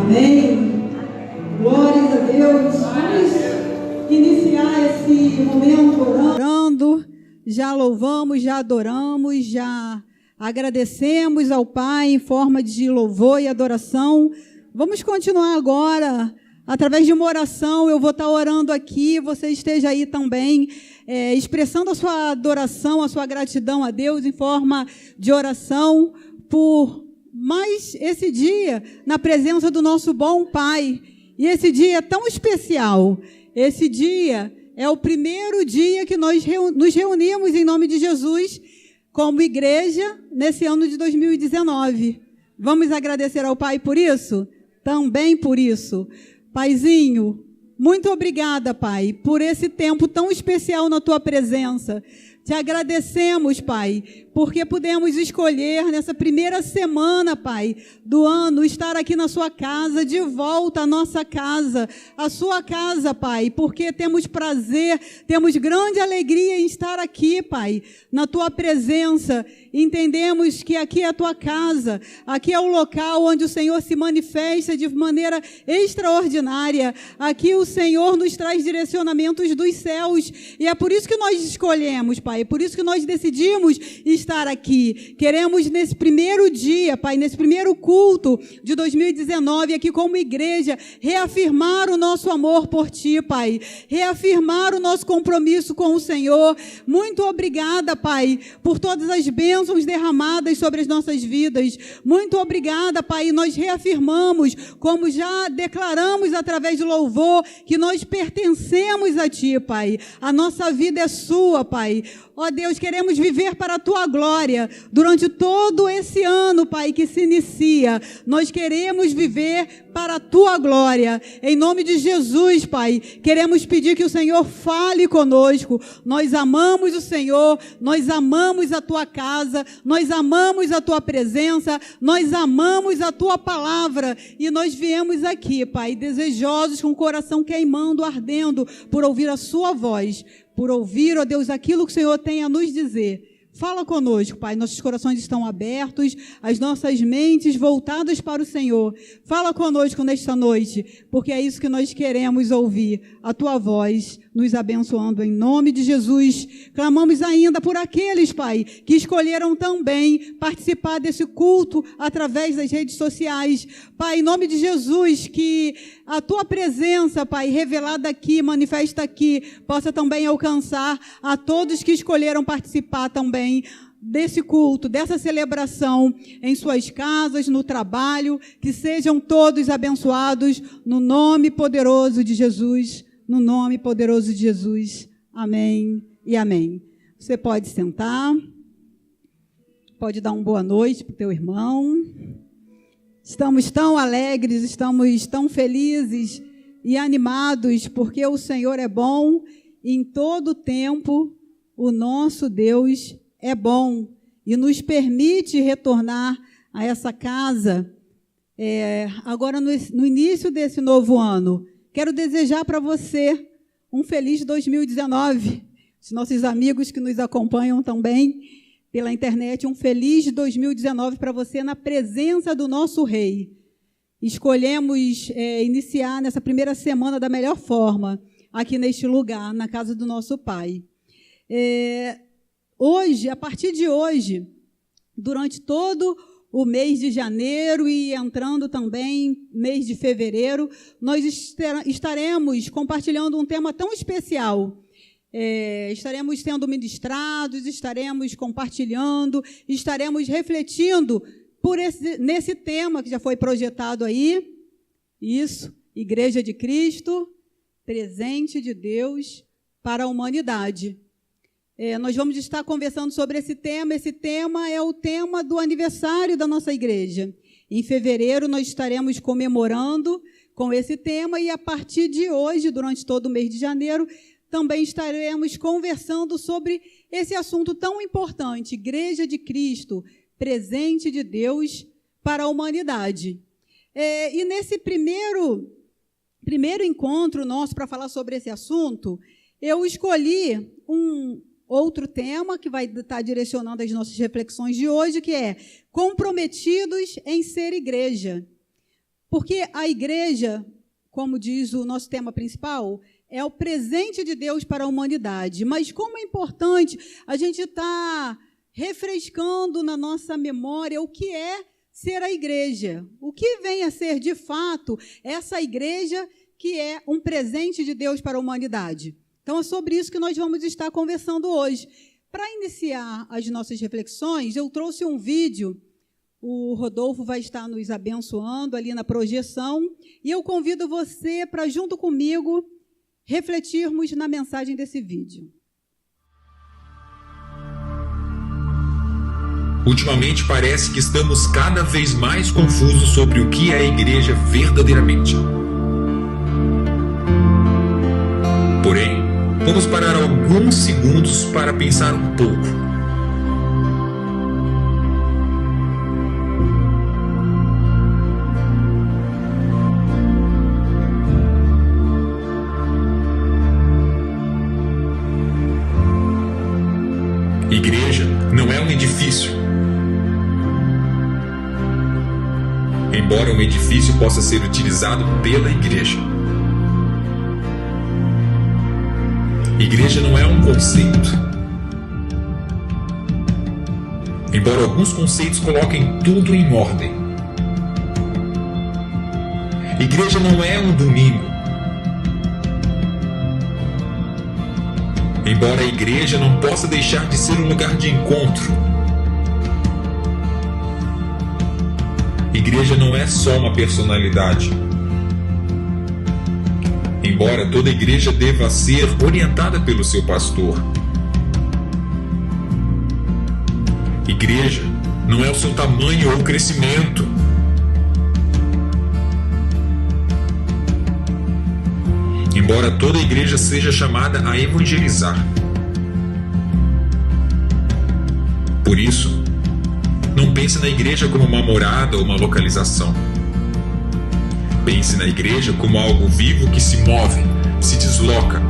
Amém. Glórias a Deus. Vamos iniciar esse momento orando. Já louvamos, já adoramos, já agradecemos ao Pai em forma de louvor e adoração. Vamos continuar agora, através de uma oração. Eu vou estar orando aqui, você esteja aí também, expressando a sua adoração, a sua gratidão a Deus em forma de oração por mais esse dia na presença do nosso bom Pai. E esse dia é tão especial. Esse dia é o primeiro dia que nós nos reunimos em nome de Jesus como igreja nesse ano de 2019. Vamos agradecer ao Pai por isso? Também por isso. Paizinho, muito obrigada, Pai, por esse tempo tão especial na Tua presença. Te agradecemos, Pai, porque pudemos escolher nessa primeira semana, Pai, do ano, estar aqui na Sua casa, de volta à nossa casa, a Sua casa, Pai, porque temos prazer, temos grande alegria em estar aqui, Pai, na Tua presença. Entendemos que aqui é a Tua casa, aqui é o local onde o Senhor se manifesta de maneira extraordinária. Aqui o Senhor nos traz direcionamentos dos céus e é por isso que nós escolhemos, Pai, é por isso que nós decidimos estar aqui. Queremos nesse primeiro dia, Pai, nesse primeiro culto de 2019, aqui como igreja, reafirmar o nosso amor por Ti, Pai, reafirmar o nosso compromisso com o Senhor. Muito obrigada, Pai, por todas as bênçãos derramadas sobre as nossas vidas. Muito obrigada, Pai, nós reafirmamos, como já declaramos através do louvor, que nós pertencemos a Ti, Pai. A nossa vida é Sua, Pai. Ó Deus, queremos viver para a Tua glória durante todo esse ano, Pai, que se inicia. Nós queremos viver para a Tua glória. Em nome de Jesus, Pai, queremos pedir que o Senhor fale conosco. Nós amamos o Senhor, nós amamos a Tua casa, nós amamos a Tua presença, nós amamos a Tua palavra. E nós viemos aqui, Pai, desejosos, com o coração queimando, ardendo, por ouvir a Sua voz, por ouvir, ó Deus, aquilo que o Senhor tem a nos dizer. Fala conosco, Pai, nossos corações estão abertos, as nossas mentes voltadas para o Senhor. Fala conosco nesta noite, porque é isso que nós queremos ouvir, a Tua voz nos abençoando em nome de Jesus. Clamamos ainda por aqueles, Pai, que escolheram também participar desse culto através das redes sociais. Pai, em nome de Jesus, que a Tua presença, Pai, revelada aqui, manifesta aqui, possa também alcançar a todos que escolheram participar também desse culto, dessa celebração em suas casas, no trabalho, que sejam todos abençoados no nome poderoso de Jesus, no nome poderoso de Jesus. Amém e amém. Você pode sentar, pode dar uma boa noite para o teu irmão. Estamos tão alegres, estamos tão felizes e animados, porque o Senhor é bom e em todo tempo o nosso Deus é bom e nos permite retornar a essa casa agora no início desse novo ano. Quero desejar para você um feliz 2019. Os nossos amigos que nos acompanham também pela internet, um feliz 2019 para você na presença do nosso Rei. Escolhemos iniciar nessa primeira semana da melhor forma, aqui neste lugar, na casa do nosso Pai. Hoje, a partir de hoje, durante todo o mês de janeiro e entrando também mês de fevereiro, nós estaremos compartilhando um tema tão especial. Estaremos sendo ministrados, estaremos compartilhando, estaremos refletindo nesse tema que já foi projetado aí. Isso, Igreja de Cristo, presente de Deus para a humanidade. Nós vamos estar conversando sobre esse tema. Esse tema é o tema do aniversário da nossa igreja. Em fevereiro, nós estaremos comemorando com esse tema e, a partir de hoje, durante todo o mês de janeiro, também estaremos conversando sobre esse assunto tão importante, Igreja de Cristo, presente de Deus para a humanidade. E nesse primeiro encontro nosso para falar sobre esse assunto, eu escolhi um outro tema que vai estar direcionando as nossas reflexões de hoje, que é comprometidos em ser igreja. Porque a igreja, como diz o nosso tema principal, é o presente de Deus para a humanidade. Mas como é importante a gente estar refrescando na nossa memória o que é ser a igreja. O que vem a ser, de fato, essa igreja que é um presente de Deus para a humanidade. Então, é sobre isso que nós vamos estar conversando hoje. Para iniciar as nossas reflexões, eu trouxe um vídeo. O Rodolfo vai estar nos abençoando ali na projeção. E eu convido você para, junto comigo, refletirmos na mensagem desse vídeo. Ultimamente parece que estamos cada vez mais confusos sobre o que é a igreja verdadeiramente. Porém, vamos parar alguns segundos para pensar um pouco. Igreja não é um edifício. Embora um edifício possa ser utilizado pela igreja. Igreja não é um conceito. Embora alguns conceitos coloquem tudo em ordem. Igreja não é um domingo. Embora a igreja não possa deixar de ser um lugar de encontro. Igreja não é só uma personalidade. Embora toda igreja deva ser orientada pelo seu pastor. Igreja não é o seu tamanho ou crescimento. Embora toda igreja seja chamada a evangelizar. Por isso, não pense na igreja como uma morada ou uma localização. Pense na igreja como algo vivo que se move, se desloca.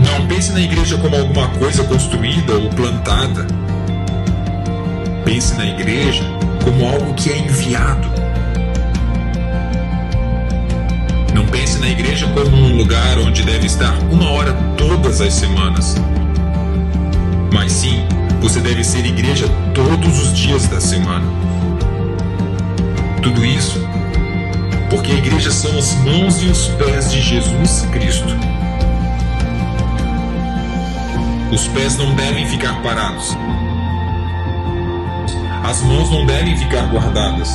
Não pense na igreja como alguma coisa construída ou plantada. Pense na igreja como algo que é enviado. Não pense na igreja como um lugar onde deve estar 1 hora todas as semanas. Mas sim, você deve ser igreja todos os dias da semana. Tudo isso porque a igreja são as mãos e os pés de Jesus Cristo. Os pés não devem ficar parados. As mãos não devem ficar guardadas.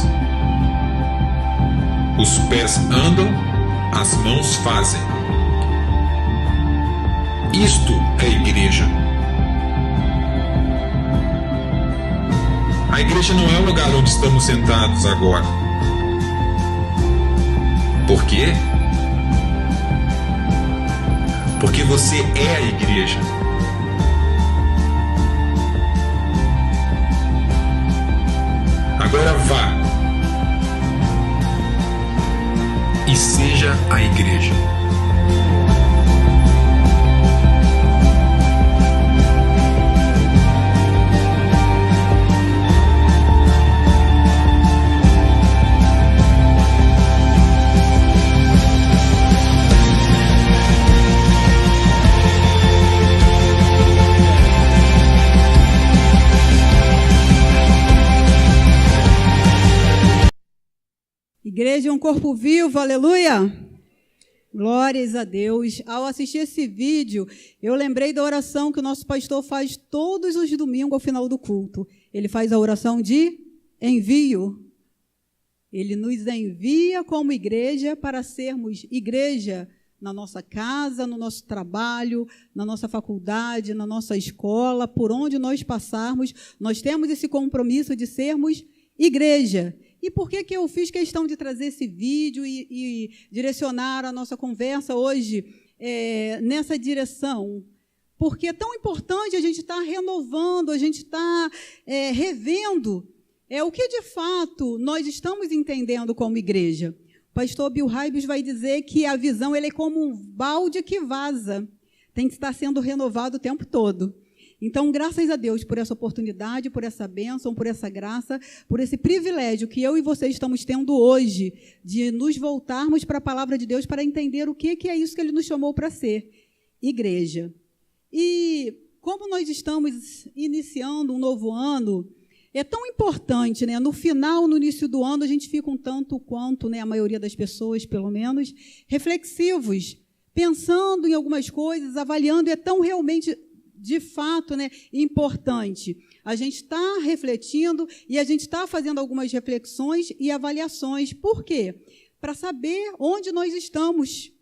Os pés andam, as mãos fazem. Isto é igreja. A igreja não é o lugar onde estamos sentados agora. Por quê? Porque você é a igreja. Agora vá e seja a igreja. Igreja é um corpo vivo, aleluia! Glórias a Deus. Ao assistir esse vídeo, eu lembrei da oração que o nosso pastor faz todos os domingos ao final do culto. Ele faz a oração de envio. Ele nos envia como igreja para sermos igreja na nossa casa, no nosso trabalho, na nossa faculdade, na nossa escola, por onde nós passarmos, nós temos esse compromisso de sermos igreja. E por que eu fiz questão de trazer esse vídeo e direcionar a nossa conversa hoje nessa direção? Porque é tão importante a gente estar renovando, a gente estar revendo o que, de fato, nós estamos entendendo como igreja. O pastor Bill Hybels vai dizer que a visão ele é como um balde que vaza, tem que estar sendo renovado o tempo todo. Então, graças a Deus por essa oportunidade, por essa bênção, por essa graça, por esse privilégio que eu e vocês estamos tendo hoje, de nos voltarmos para a palavra de Deus para entender o que é isso que Ele nos chamou para ser, igreja. E como nós estamos iniciando um novo ano, é tão importante, né? No final, no início do ano, a gente fica um tanto quanto, né, a maioria das pessoas, pelo menos, reflexivos, pensando em algumas coisas, avaliando, e é tão realmente, de fato, né, importante. A gente está refletindo e a gente está fazendo algumas reflexões e avaliações. Por quê? Para saber onde nós estamos,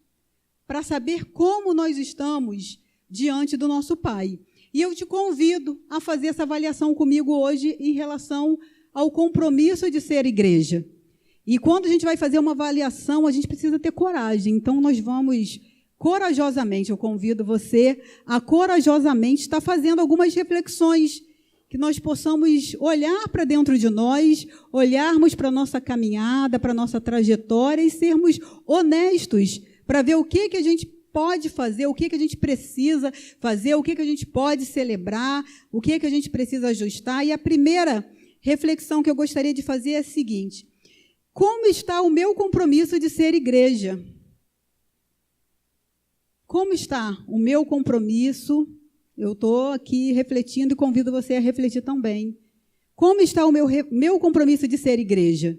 para saber como nós estamos diante do nosso Pai. E eu te convido a fazer essa avaliação comigo hoje em relação ao compromisso de ser igreja. E quando a gente vai fazer uma avaliação, a gente precisa ter coragem. Então, nós vamos corajosamente, eu convido você a corajosamente estar fazendo algumas reflexões, que nós possamos olhar para dentro de nós, olharmos para a nossa caminhada, para a nossa trajetória e sermos honestos para ver o que a gente pode fazer, o que a gente precisa fazer, o que a gente pode celebrar, o que a gente precisa ajustar. E a primeira reflexão que eu gostaria de fazer é a seguinte: como está o meu compromisso de ser igreja? Como está o meu compromisso? Eu estou aqui refletindo e convido você a refletir também. Como está o meu compromisso de ser igreja?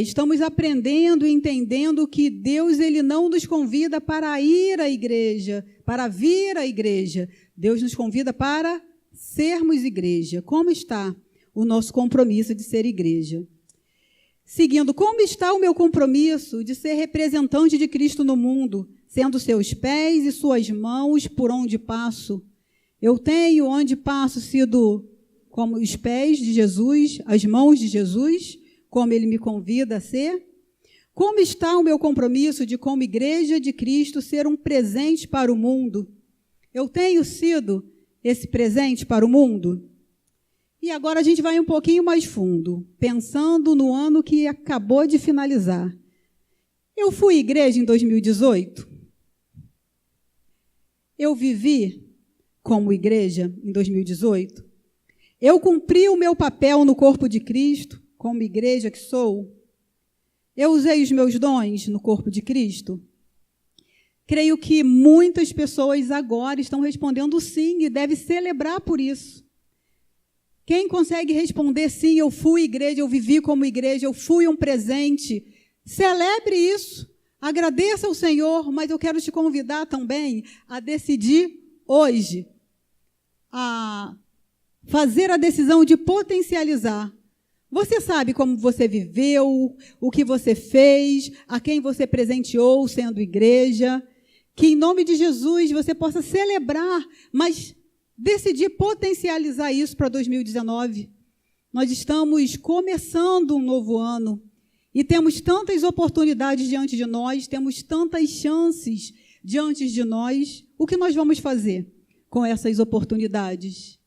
Estamos aprendendo e entendendo que Deus ele não nos convida para ir à igreja, para vir à igreja. Deus nos convida para sermos igreja. Como está o nosso compromisso de ser igreja? Seguindo, como está o meu compromisso de ser representante de Cristo no mundo, sendo seus pés e suas mãos por onde passo? Eu tenho, onde passo, sido como os pés de Jesus, as mãos de Jesus, como Ele me convida a ser? Como está o meu compromisso de, como igreja de Cristo, ser um presente para o mundo? Eu tenho sido esse presente para o mundo? E agora a gente vai um pouquinho mais fundo, pensando no ano que acabou de finalizar. Eu fui igreja em 2018? Eu vivi como igreja em 2018? Eu cumpri o meu papel no corpo de Cristo, como igreja que sou? Eu usei os meus dons no corpo de Cristo? Creio que muitas pessoas agora estão respondendo sim e devem celebrar por isso. Quem consegue responder sim, eu fui igreja, eu vivi como igreja, eu fui um presente, celebre isso, agradeça ao Senhor, mas eu quero te convidar também a decidir hoje, a fazer a decisão de potencializar. Você sabe como você viveu, o que você fez, a quem você presenteou sendo igreja, que em nome de Jesus você possa celebrar, mas decidir potencializar isso para 2019. Nós estamos começando um novo ano e temos tantas oportunidades diante de nós, temos tantas chances diante de nós. O que nós vamos fazer com essas oportunidades?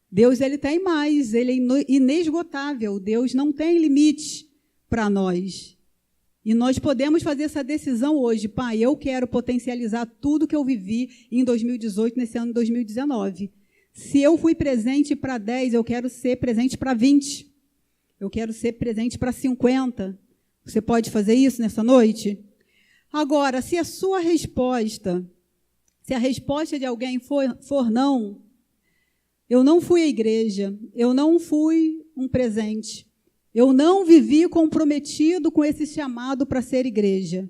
Deus ele tem mais, ele é inesgotável, Deus não tem limite para nós. E nós podemos fazer essa decisão hoje. Pai, eu quero potencializar tudo que eu vivi em 2018, nesse ano de 2019. Se eu fui presente para 10, eu quero ser presente para 20. Eu quero ser presente para 50. Você pode fazer isso nessa noite? Agora, se a sua resposta, se a resposta de alguém for não, eu não fui à igreja, eu não fui um presente, eu não vivi comprometido com esse chamado para ser igreja.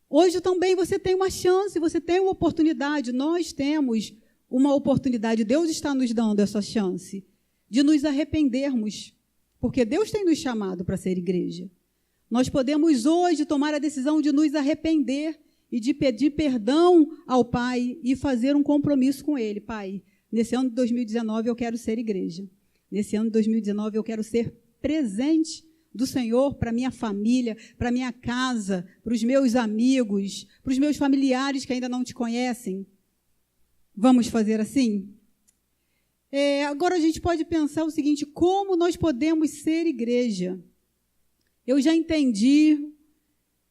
Hoje também você tem uma chance, você tem uma oportunidade, nós temos uma oportunidade, Deus está nos dando essa chance de nos arrependermos, porque Deus tem nos chamado para ser igreja. Nós podemos hoje tomar a decisão de nos arrepender e de pedir perdão ao Pai e fazer um compromisso com Ele. Pai, nesse ano de 2019 eu quero ser igreja. Nesse ano de 2019 eu quero ser presente do Senhor para minha família, para minha casa, para os meus amigos, para os meus familiares que ainda não te conhecem. Vamos fazer assim? Agora a gente pode pensar o seguinte: como nós podemos ser igreja? Eu já entendi,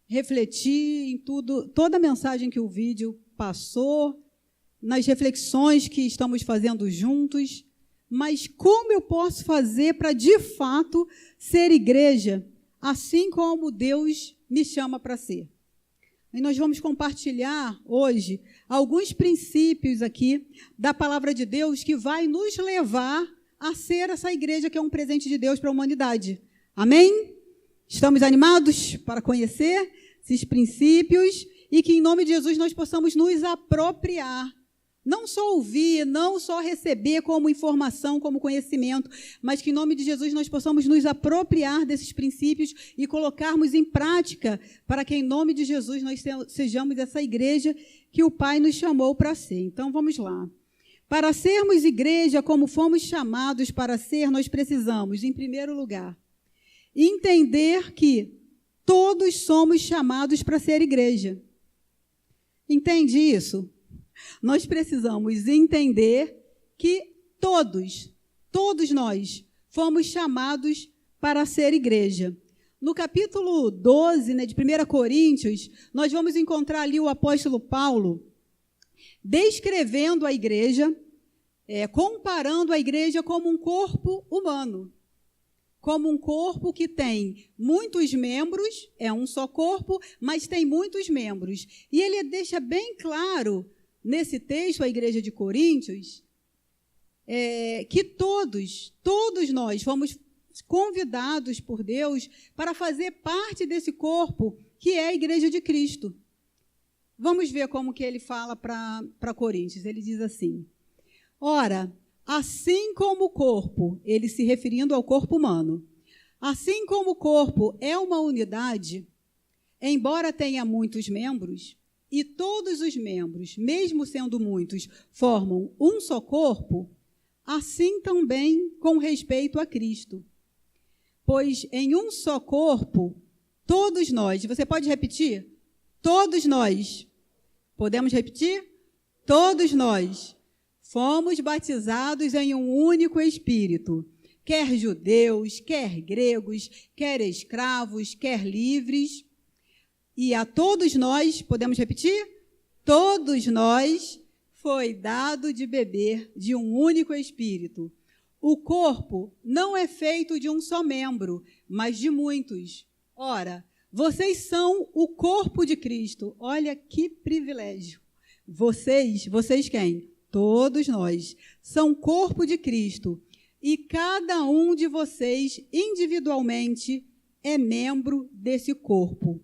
refleti em tudo, toda a mensagem que o vídeo passou, nas reflexões que estamos fazendo juntos, mas como eu posso fazer para, de fato, ser igreja, assim como Deus me chama para ser? E nós vamos compartilhar hoje alguns princípios aqui da palavra de Deus que vai nos levar a ser essa igreja que é um presente de Deus para a humanidade. Amém? Estamos animados para conhecer esses princípios e que, em nome de Jesus, nós possamos nos apropriar. Não só ouvir, não só receber como informação, como conhecimento, mas que, em nome de Jesus, nós possamos nos apropriar desses princípios e colocarmos em prática para que, em nome de Jesus, nós sejamos essa igreja que o Pai nos chamou para ser. Então, vamos lá. Para sermos igreja como fomos chamados para ser, nós precisamos, em primeiro lugar, entender que todos somos chamados para ser igreja. Entende isso? Nós precisamos entender que todos nós fomos chamados para ser igreja. No capítulo 12, de 1 Coríntios, nós vamos encontrar ali o apóstolo Paulo descrevendo a igreja, comparando a igreja como um corpo humano, como um corpo que tem muitos membros, é um só corpo, mas tem muitos membros. E ele deixa bem claro nesse texto, a igreja de Coríntios, que todos nós fomos convidados por Deus para fazer parte desse corpo que é a igreja de Cristo. Vamos ver como que ele fala para Coríntios. Ele diz assim: ora, assim como o corpo, ele se referindo ao corpo humano, assim como o corpo é uma unidade, embora tenha muitos membros, e todos os membros, mesmo sendo muitos, formam um só corpo, assim também com respeito a Cristo. Pois em um só corpo, todos nós, você pode repetir? Todos nós, podemos repetir? Todos nós fomos batizados em um único Espírito, quer judeus, quer gregos, quer escravos, quer livres. E a todos nós, podemos repetir? Todos nós foi dado de beber de um único Espírito. O corpo não é feito de um só membro, mas de muitos. Ora, vocês são o corpo de Cristo. Olha que privilégio. Vocês quem? Todos nós. São corpo de Cristo. E cada um de vocês, individualmente, é membro desse corpo.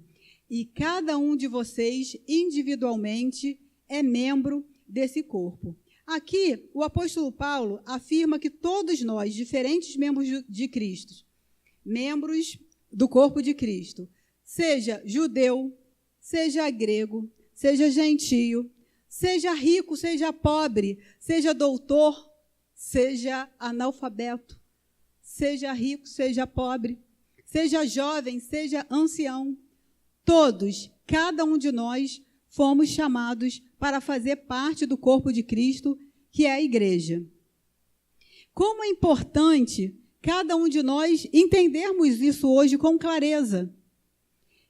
E cada um de vocês, individualmente, é membro desse corpo. Aqui, o apóstolo Paulo afirma que todos nós, diferentes membros de Cristo, membros do corpo de Cristo, seja judeu, seja grego, seja gentio, seja rico, seja pobre, seja doutor, seja analfabeto, seja rico, seja pobre, seja jovem, seja ancião, todos, cada um de nós, fomos chamados para fazer parte do corpo de Cristo, que é a igreja. Como é importante cada um de nós entendermos isso hoje com clareza.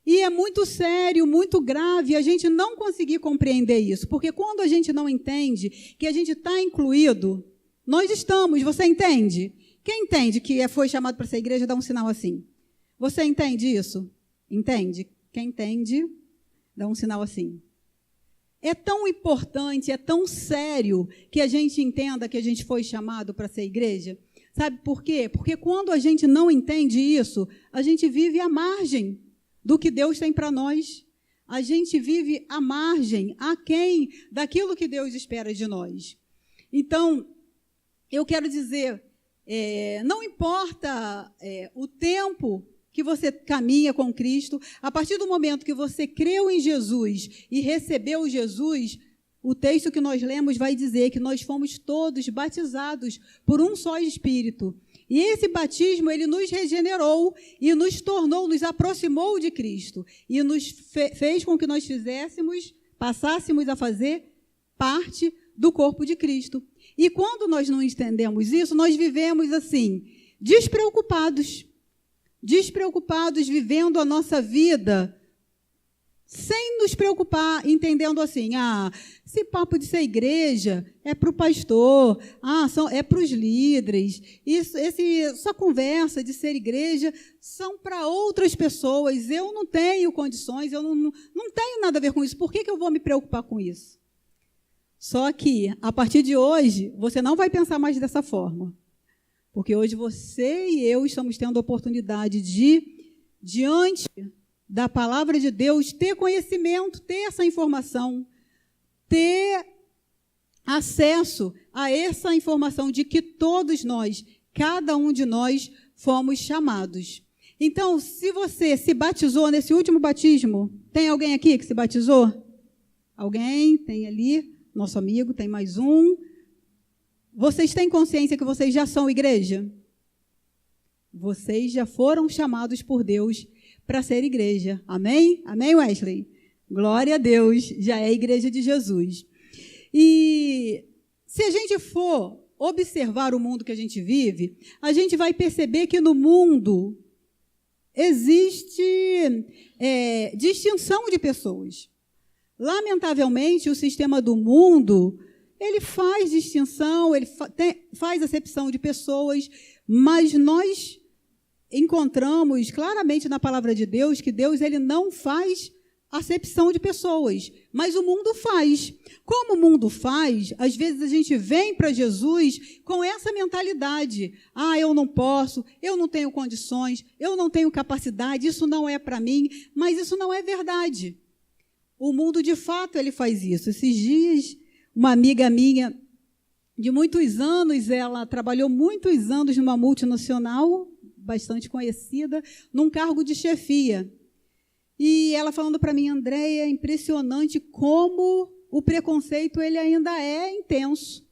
E é muito sério, muito grave a gente não conseguir compreender isso, porque quando a gente não entende que a gente está incluído, nós estamos, você entende? Quem entende que foi chamado para ser igreja, dá um sinal assim. Você entende isso? Entende? Quem entende, dá um sinal assim. É tão importante, é tão sério que a gente entenda que a gente foi chamado para ser igreja. Sabe por quê? Porque quando a gente não entende isso, a gente vive à margem do que Deus tem para nós. A gente vive à margem, aquém daquilo que Deus espera de nós. Então, eu quero dizer, não importa o tempo que você caminha com Cristo, a partir do momento que você creu em Jesus e recebeu Jesus, o texto que nós lemos vai dizer que nós fomos todos batizados por um só Espírito. E esse batismo, ele nos regenerou e nos tornou, nos aproximou de Cristo e nos fez com que nós passássemos a fazer parte do corpo de Cristo. E quando nós não entendemos isso, nós vivemos assim, despreocupados, vivendo a nossa vida sem nos preocupar, entendendo assim, esse papo de ser igreja é para o pastor, é para os líderes, essa conversa de ser igreja são para outras pessoas, eu não tenho condições, eu não tenho nada a ver com isso, por que eu vou me preocupar com isso? Só que, a partir de hoje, você não vai pensar mais dessa forma, porque hoje você e eu estamos tendo a oportunidade de, diante da palavra de Deus, ter conhecimento, ter essa informação, ter acesso a essa informação de que todos nós, cada um de nós, fomos chamados. Então, se você se batizou nesse último batismo, tem alguém aqui que se batizou? Alguém? Tem ali, nosso amigo, tem mais um. Vocês têm consciência que vocês já são igreja? Vocês já foram chamados por Deus para ser igreja. Amém? Amém, Wesley? Glória a Deus, já é a igreja de Jesus. E se a gente for observar o mundo que a gente vive, a gente vai perceber que no mundo existe distinção de pessoas. Lamentavelmente, o sistema do mundo, ele faz distinção, ele faz acepção de pessoas, mas nós encontramos claramente na palavra de Deus que Deus ele não faz acepção de pessoas, mas o mundo faz. Como o mundo faz, às vezes a gente vem para Jesus com essa mentalidade. Eu não posso, eu não tenho condições, eu não tenho capacidade, isso não é para mim, mas isso não é verdade. O mundo, de fato, ele faz isso. Esses dias, uma amiga minha, de muitos anos, ela trabalhou muitos anos numa multinacional, bastante conhecida, num cargo de chefia. E ela falando para mim, Andréia, é impressionante como o preconceito ele ainda é intenso,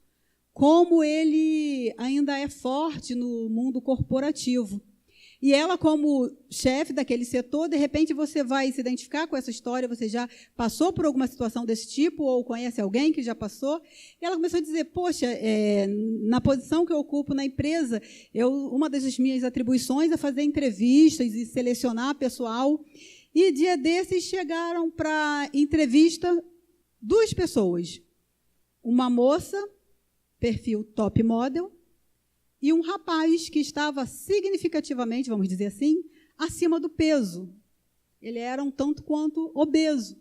como ele ainda é forte no mundo corporativo. E ela, como chefe daquele setor, de repente você vai se identificar com essa história, você já passou por alguma situação desse tipo, ou conhece alguém que já passou, e ela começou a dizer, poxa, na posição que eu ocupo na empresa, uma das minhas atribuições é fazer entrevistas e selecionar pessoal, e dia desses chegaram para entrevista 2 pessoas, uma moça, perfil top model, e um rapaz que estava significativamente, vamos dizer assim, acima do peso. Ele era um tanto quanto obeso.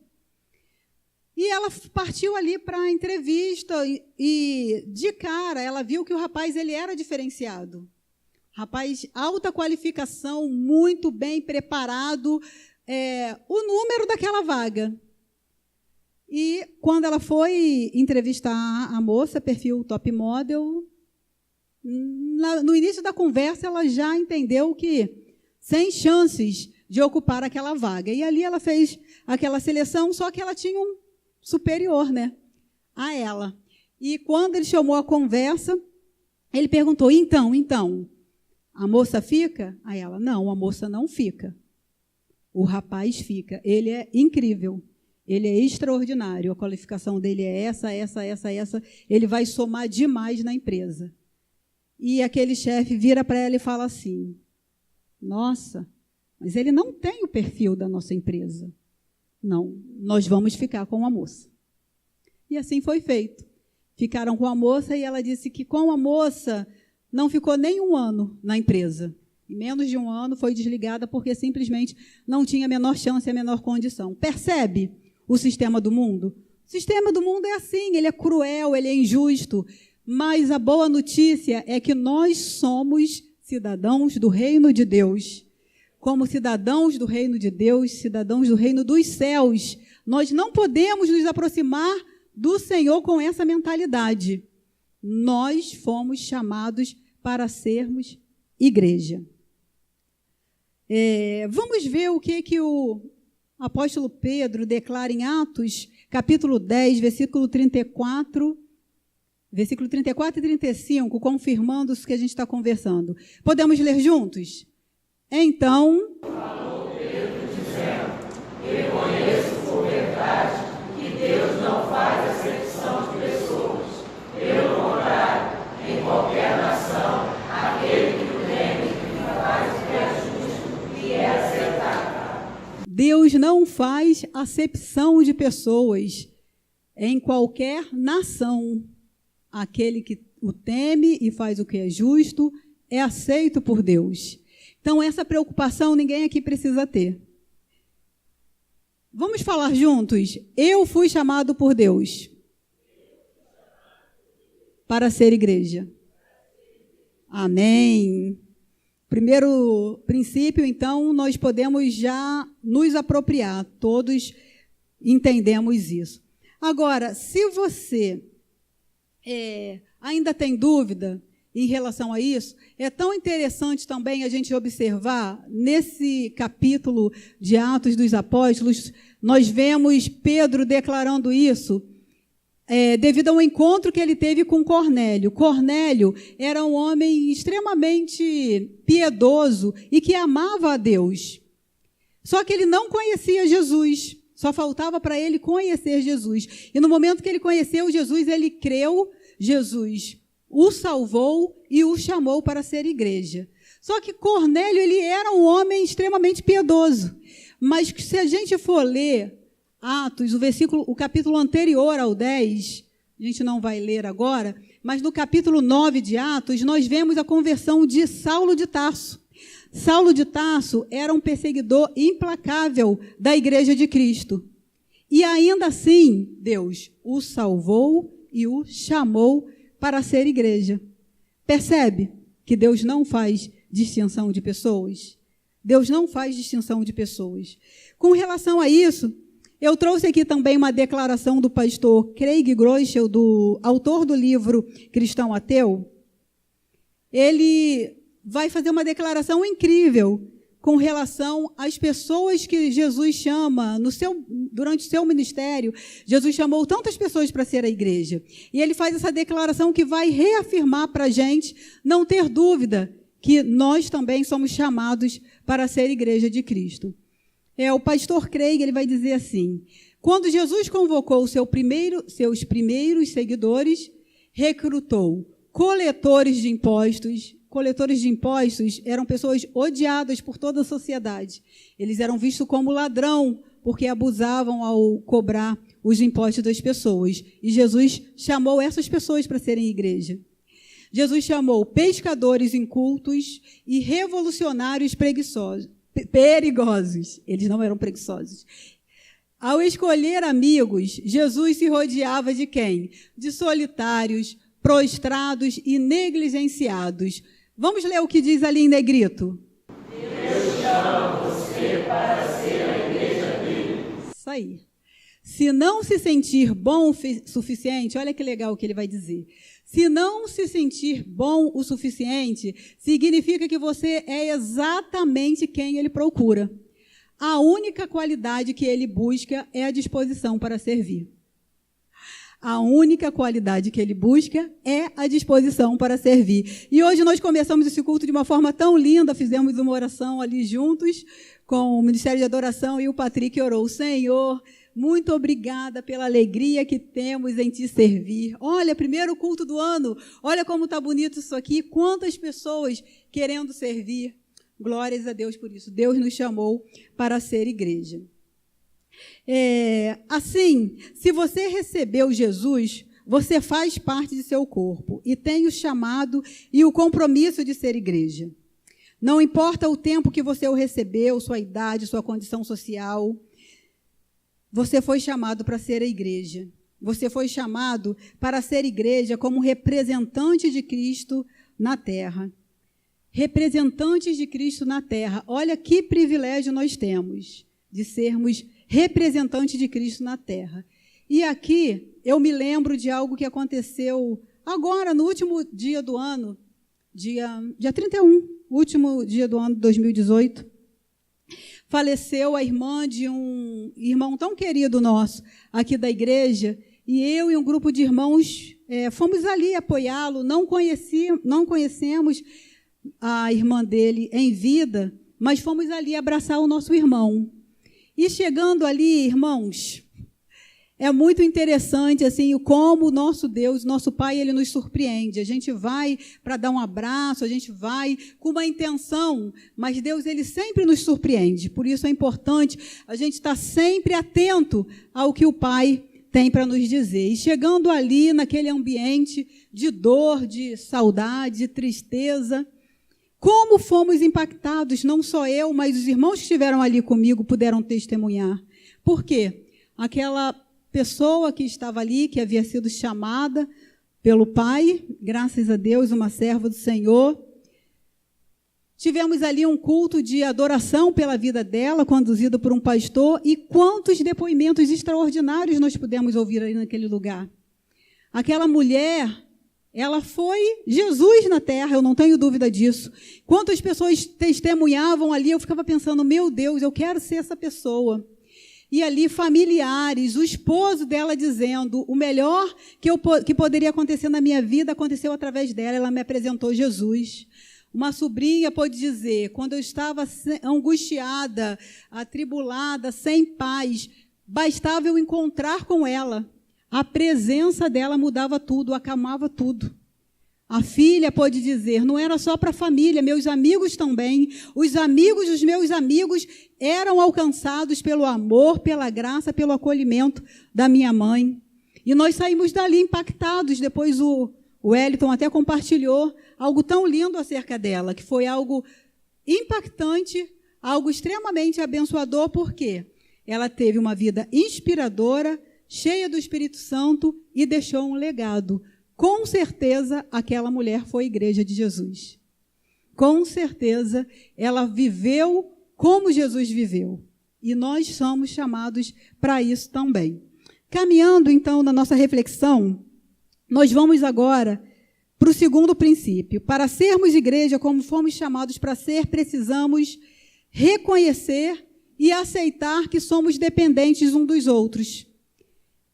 E ela partiu ali para a entrevista e, de cara, ela viu que o rapaz ele era diferenciado. Rapaz, alta qualificação, muito bem preparado, o número daquela vaga. E, quando ela foi entrevistar a moça, perfil top model, no início da conversa, ela já entendeu que sem chances de ocupar aquela vaga. E ali ela fez aquela seleção, só que ela tinha um superior, né, a ela. E quando ele chamou a conversa, ele perguntou, então, a moça fica? A ela, não, a moça não fica. O rapaz fica. Ele é incrível. Ele é extraordinário. A qualificação dele é essa. Ele vai somar demais na empresa. E aquele chefe vira para ela e fala assim, nossa, mas ele não tem o perfil da nossa empresa. Não, nós vamos ficar com a moça. E assim foi feito. Ficaram com a moça e ela disse que com a moça não ficou nem 1 ano na empresa. Em menos de 1 ano foi desligada porque simplesmente não tinha a menor chance, a menor condição. Percebe o sistema do mundo? O sistema do mundo é assim, ele é cruel, ele é injusto. Mas a boa notícia é que nós somos cidadãos do reino de Deus. Como cidadãos do reino de Deus, cidadãos do reino dos céus, nós não podemos nos aproximar do Senhor com essa mentalidade. Nós fomos chamados para sermos igreja. Vamos ver o que o apóstolo Pedro declara em Atos, capítulo 10, versículo 34 e 35, confirmando isso que a gente está conversando. Podemos ler juntos? Então, falou Pedro, dizendo, reconheço por verdade que Deus não faz acepção de pessoas. Pelo contrário, em qualquer nação, aquele que o teme e faz o que é justo e é aceitável. Deus não faz acepção de pessoas em qualquer nação. Aquele que o teme e faz o que é justo é aceito por Deus. Então, essa preocupação ninguém aqui precisa ter. Vamos falar juntos? Eu fui chamado por Deus para ser igreja. Amém. Primeiro princípio, então, nós podemos já nos apropriar. Todos entendemos isso. Agora, se você ainda tem dúvida em relação a isso, é tão interessante também a gente observar, nesse capítulo de Atos dos Apóstolos, nós vemos Pedro declarando isso, devido ao encontro que ele teve com Cornélio. Cornélio era um homem extremamente piedoso e que amava a Deus. Só que ele não conhecia Jesus, só faltava para ele conhecer Jesus. E no momento que ele conheceu Jesus, ele creu, Jesus o salvou e o chamou para ser igreja. Só que Cornélio, ele era um homem extremamente piedoso. Mas se a gente for ler Atos, o capítulo anterior ao 10, a gente não vai ler agora, mas no capítulo 9 de Atos, nós vemos a conversão de Saulo de Tarso. Saulo de Tarso era um perseguidor implacável da igreja de Cristo. E ainda assim, Deus o salvou e o chamou para ser igreja. Percebe que Deus não faz distinção de pessoas? Deus não faz distinção de pessoas. Com relação a isso, eu trouxe aqui também uma declaração do pastor Craig Groeschel, do autor do livro Cristão Ateu. Ele vai fazer uma declaração incrível com relação às pessoas que Jesus chama, durante o seu ministério. Jesus chamou tantas pessoas para ser a igreja. E ele faz essa declaração que vai reafirmar para a gente não ter dúvida que nós também somos chamados para ser igreja de Cristo. O pastor Craig, ele vai dizer assim: quando Jesus convocou seus primeiros seguidores, recrutou coletores de impostos. Coletores de impostos eram pessoas odiadas por toda a sociedade. Eles eram vistos como ladrão, porque abusavam ao cobrar os impostos das pessoas. E Jesus chamou essas pessoas para serem igreja. Jesus chamou pescadores incultos e revolucionários perigosos. Eles não eram preguiçosos. Ao escolher amigos, Jesus se rodeava de quem? De solitários, prostrados e negligenciados. Vamos ler o que diz ali em negrito? Deus chama você para ser a igreja dele. Isso aí. Se não se sentir bom o suficiente, olha que legal o que ele vai dizer. Se não se sentir bom o suficiente, significa que você é exatamente quem ele procura. A única qualidade que ele busca é a disposição para servir. A única qualidade que ele busca é a disposição para servir. E hoje nós começamos esse culto de uma forma tão linda, fizemos uma oração ali juntos com o Ministério de Adoração e o Patrick orou: Senhor, muito obrigada pela alegria que temos em te servir. Olha, primeiro culto do ano, olha como está bonito isso aqui, quantas pessoas querendo servir. Glórias a Deus por isso. Deus nos chamou para ser igreja. Assim, se você recebeu Jesus, você faz parte de seu corpo e tem o chamado e o compromisso de ser igreja. Não importa o tempo que você o recebeu, sua idade, sua condição social, você foi chamado para ser a igreja. Você foi chamado para ser igreja como representante de Cristo na terra. Representantes de Cristo na terra. Olha que privilégio nós temos de sermos representantes de Cristo na terra. E aqui eu me lembro de algo que aconteceu agora, no último dia do ano, dia 31, último dia do ano de 2018. Faleceu a irmã de um irmão tão querido nosso aqui da igreja, e eu e um grupo de irmãos fomos ali apoiá-lo. Não conhecemos a irmã dele em vida, mas fomos ali abraçar o nosso irmão. E chegando ali, irmãos, É muito interessante assim como o nosso Deus, nosso Pai, ele nos surpreende. A gente vai para dar um abraço, a gente vai com uma intenção, mas Deus, ele sempre nos surpreende. Por isso é importante a gente estar sempre atento ao que o Pai tem para nos dizer. E chegando ali naquele ambiente de dor, de saudade, de tristeza, como fomos impactados, não só eu, mas os irmãos que estiveram ali comigo puderam testemunhar. Por quê? Aquela pessoa que estava ali, que havia sido chamada pelo Pai, graças a Deus, uma serva do Senhor. Tivemos ali um culto de adoração pela vida dela, conduzido por um pastor, e quantos depoimentos extraordinários nós pudemos ouvir ali naquele lugar. Aquela mulher, ela foi Jesus na terra, eu não tenho dúvida disso. Quantas pessoas testemunhavam ali, eu ficava pensando, meu Deus, eu quero ser essa pessoa. E ali familiares, o esposo dela dizendo, o melhor que poderia acontecer na minha vida aconteceu através dela, ela me apresentou Jesus. Uma sobrinha pôde dizer, quando eu estava angustiada, atribulada, sem paz, bastava eu encontrar com ela. A presença dela mudava tudo, acalmava tudo. A filha pôde dizer, não era só para a família, meus amigos também. Os amigos dos meus amigos eram alcançados pelo amor, pela graça, pelo acolhimento da minha mãe. E nós saímos dali impactados. Depois o Wellington até compartilhou algo tão lindo acerca dela, que foi algo impactante, algo extremamente abençoador, porque ela teve uma vida inspiradora, cheia do Espírito Santo e deixou um legado. Com certeza, aquela mulher foi a Igreja de Jesus. Com certeza, ela viveu como Jesus viveu. E nós somos chamados para isso também. Caminhando, então, na nossa reflexão, nós vamos agora para o segundo princípio. Para sermos igreja, como fomos chamados para ser, precisamos reconhecer e aceitar que somos dependentes uns dos outros.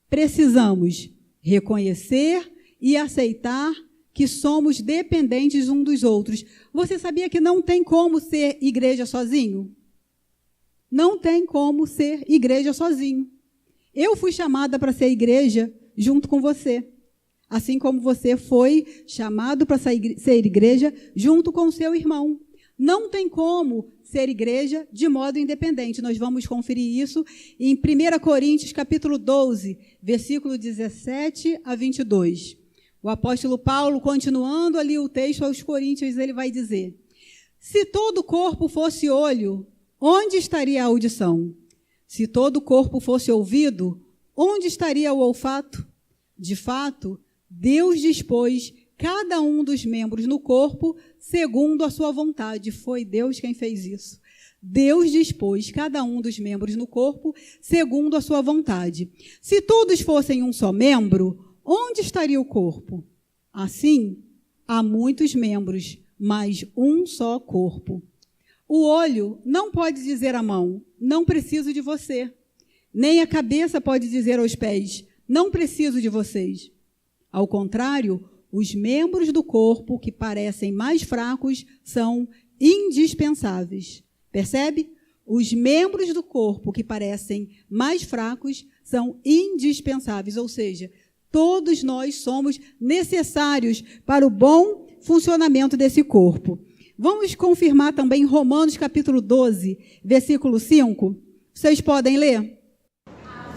Precisamos reconhecer e aceitar que somos dependentes uns dos outros. Você sabia que não tem como ser igreja sozinho? Não tem como ser igreja sozinho. Eu fui chamada para ser igreja junto com você. Assim como você foi chamado para ser igreja junto com o seu irmão. Não tem como ser igreja de modo independente. Nós vamos conferir isso em 1 Coríntios, capítulo 12, versículo 17 a 22. O apóstolo Paulo, continuando ali o texto aos Coríntios, ele vai dizer, se todo o corpo fosse olho, onde estaria a audição? Se todo o corpo fosse ouvido, onde estaria o olfato? De fato, Deus dispôs cada um dos membros no corpo segundo a sua vontade. Foi Deus quem fez isso. Deus dispôs cada um dos membros no corpo segundo a sua vontade. Se todos fossem um só membro, onde estaria o corpo? Assim, há muitos membros, mas um só corpo. O olho não pode dizer à mão, não preciso de você. Nem a cabeça pode dizer aos pés, não preciso de vocês. Ao contrário, os membros do corpo que parecem mais fracos são indispensáveis. Percebe? Os membros do corpo que parecem mais fracos são indispensáveis, ou seja, todos nós somos necessários para o bom funcionamento desse corpo. Vamos confirmar também Romanos capítulo 12, versículo 5. Vocês podem ler?